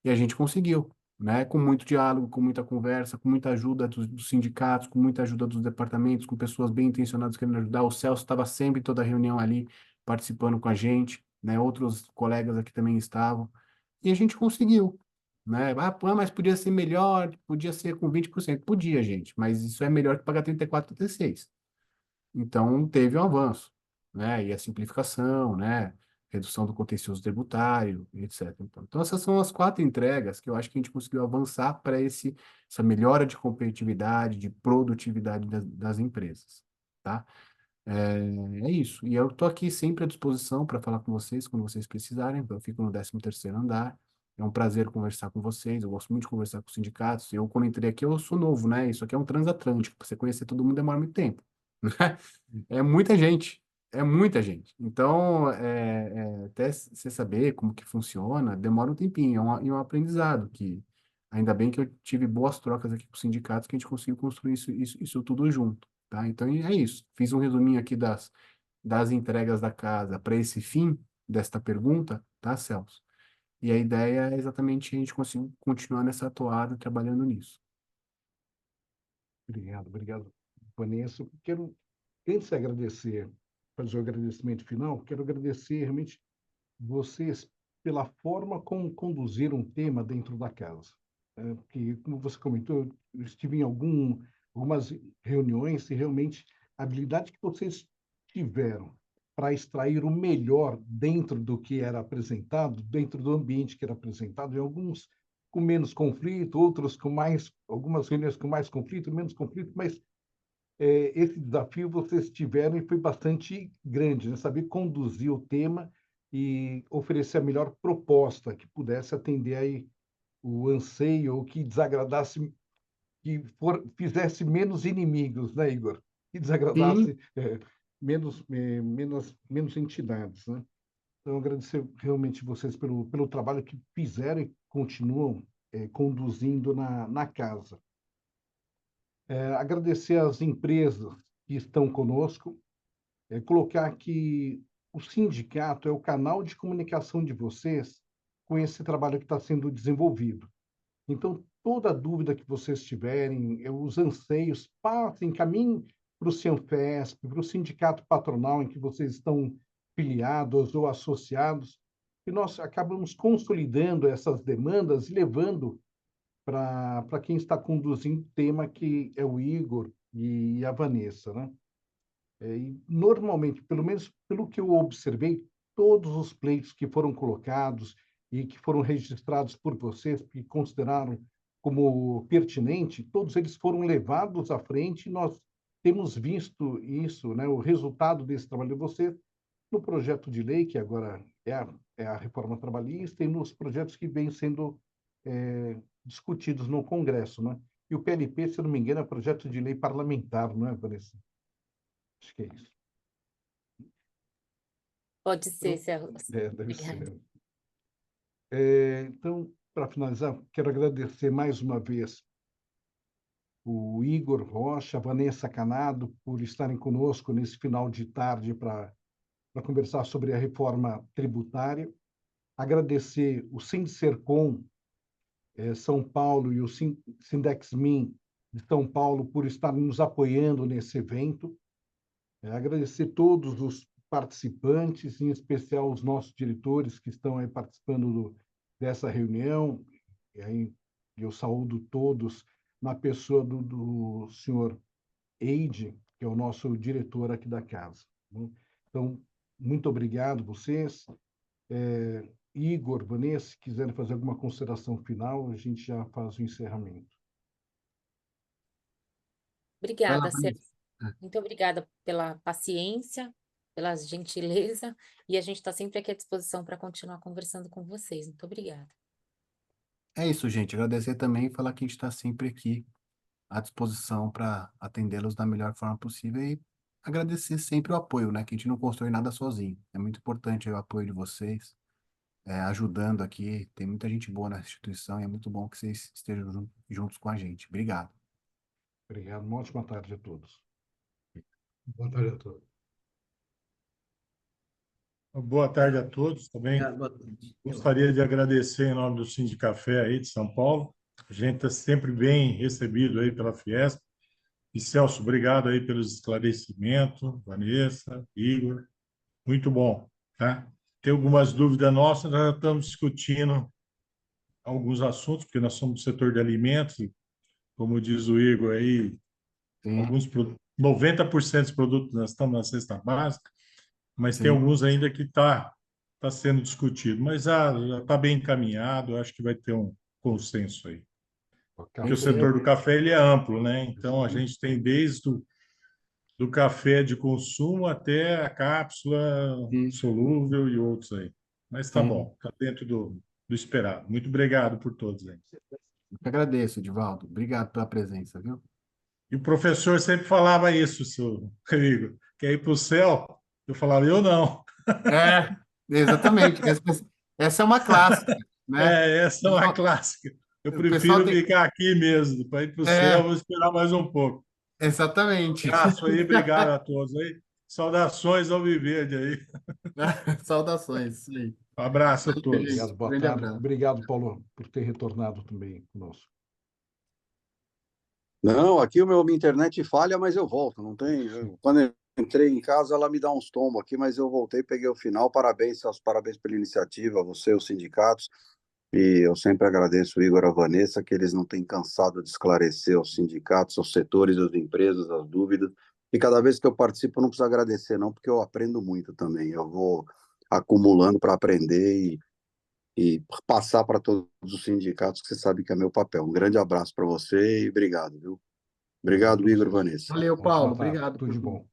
E a gente conseguiu, né, com muito diálogo, com muita conversa, com muita ajuda dos sindicatos, com muita ajuda dos departamentos, com pessoas bem intencionadas querendo ajudar. O Celso estava sempre em toda reunião ali, participando com a gente, né, outros colegas aqui também estavam. E a gente conseguiu, né? Pô, mas podia ser melhor, podia ser com 20%. Podia, gente, mas isso é melhor que pagar 34, 36. Então, teve um avanço, né? E a simplificação, né? Redução do contencioso tributário, etc. Então, essas são as 4 entregas que eu acho que a gente conseguiu avançar para essa melhora de competitividade, de produtividade das empresas, tá? É isso. E eu estou aqui sempre à disposição para falar com vocês quando vocês precisarem. Eu fico no 13º andar. É um prazer conversar com vocês. Eu gosto muito de conversar com os sindicatos. Eu, quando entrei aqui, eu sou novo, né? Isso aqui é um transatlântico. Para você conhecer todo mundo demora muito tempo, né? É muita gente. É muita gente. Então, até você saber como que funciona, demora um tempinho. É um aprendizado que, ainda bem que eu tive boas trocas aqui com os sindicatos, que a gente conseguiu construir isso tudo junto. Tá? Então é isso. Fiz um resuminho aqui das entregas da casa para esse fim desta pergunta, tá, Celso? E a ideia é exatamente a gente conseguir continuar nessa toada, trabalhando nisso. Obrigado, Vanessa. Antes de agradecer, fazer o agradecimento final, quero agradecer realmente vocês pela forma como conduziram o tema dentro da casa. Porque, como você comentou, eu estive em algumas reuniões e realmente a habilidade que vocês tiveram para extrair o melhor dentro do que era apresentado, dentro do ambiente que era apresentado, em alguns com menos conflito, outros com mais, algumas reuniões com mais conflito, menos conflito, mas esse desafio vocês tiveram e foi bastante grande, né? Saber conduzir o tema e oferecer a melhor proposta que pudesse atender aí o anseio ou que desagradasse, fizesse menos inimigos, né, Igor? Que Sim, desagradasse menos entidades, né? Então, agradecer realmente vocês pelo trabalho que fizeram e continuam conduzindo na casa. Agradecer às empresas que estão conosco, colocar que o sindicato é o canal de comunicação de vocês com esse trabalho que está sendo desenvolvido. Então, toda dúvida que vocês tiverem, os anseios, passem, caminhem para o Cianfesp, para o sindicato patronal em que vocês estão filiados ou associados, e nós acabamos consolidando essas demandas e levando para quem está conduzindo o tema, que é o Igor e a Vanessa, né? E normalmente, pelo menos pelo que eu observei, todos os pleitos que foram colocados e que foram registrados por vocês, que consideraram como pertinente, todos eles foram levados à frente e nós temos visto isso, né, o resultado desse trabalho de vocês no projeto de lei, que agora é a reforma trabalhista, e nos projetos que vêm sendo discutidos no Congresso, né? E o PLP, se não me engano, é projeto de lei parlamentar, não é, Vanessa? Acho que é isso. Pode ser, Então, Celso. deve Obrigada. ser. Então, para finalizar, quero agradecer mais uma vez o Igor Rocha, a Vanessa Canado, por estarem conosco nesse final de tarde para conversar sobre a reforma tributária. Agradecer o Sindicercom São Paulo e o Sindexmin de São Paulo por estarem nos apoiando nesse evento. Agradecer todos os participantes, em especial os nossos diretores que estão aí participando dessa reunião. E aí eu saúdo todos na pessoa do senhor Eide, que é o nosso diretor aqui da casa. Então, muito obrigado vocês. Igor, Vanessa, se quiserem fazer alguma consideração final, a gente já faz o encerramento. vai lá, Obrigada, Vanessa. Celso. Muito obrigada pela paciência, pela gentileza, e a gente está sempre aqui à disposição para continuar conversando com vocês. Muito obrigada. É isso, gente. Agradecer também e falar que a gente está sempre aqui à disposição para atendê-los da melhor forma possível e agradecer sempre o apoio, né? Que a gente não constrói nada sozinho. É muito importante o apoio de vocês, ajudando aqui. Tem muita gente boa na instituição e é muito bom que vocês estejam juntos com a gente. Obrigado. Obrigado. Uma ótima tarde a todos. Boa tarde a todos. Boa tarde a todos também. Gostaria de agradecer em nome do Sindicafé aí de São Paulo. A gente está sempre bem recebido aí pela Fiesp. E, Celso, obrigado aí pelos esclarecimentos. Vanessa, Igor, muito bom, tá? Tem algumas dúvidas nossas, nós já estamos discutindo alguns assuntos, porque nós somos do setor de alimentos, e, como diz o Igor aí, Sim, 90% dos produtos nós estamos na cesta básica, mas tem sim. alguns ainda que tá sendo discutido, mas já está bem encaminhado, acho que vai ter um consenso aí. Porque o setor do café ele é amplo, né? Então a gente tem desde do café de consumo até a cápsula Sim, solúvel e outros aí. Mas tá sim. bom, está dentro do esperado. Muito obrigado por todos aí. Eu que agradeço, Edivaldo. Obrigado pela presença, viu? E o professor sempre falava isso, seu Igor, quer ir para o céu? Eu falava, eu não. Exatamente. Essa é uma clássica, né? Essa é uma clássica. Eu O pessoal prefiro ficar aqui mesmo. Para ir para o céu, vou esperar mais um pouco. Exatamente. Abraço aí, obrigado a todos aí. Saudações ao Viverde aí. Saudações. Isso aí. Um abraço a todos. Obrigado, boa Grande tarde. abraço. Obrigado, Paulo, por ter retornado também conosco. Não, aqui minha internet falha, mas eu volto. Não tem. Quando eu entrei em casa, ela me dá uns tombos aqui, mas eu voltei, peguei o final. Parabéns, Celso, parabéns pela iniciativa, você, os sindicatos. E eu sempre agradeço o Igor e a Vanessa, que eles não têm cansado de esclarecer aos sindicatos, aos setores, às empresas, as dúvidas. E cada vez que eu participo, eu não preciso agradecer, não, porque eu aprendo muito também. Eu vou acumulando para aprender e passar para todos os sindicatos, que você sabe que é meu papel. Um grande abraço para você e obrigado, viu? Obrigado, Igor e Vanessa. Valeu, Paulo. Ótima tarde, Obrigado tudo por de bom.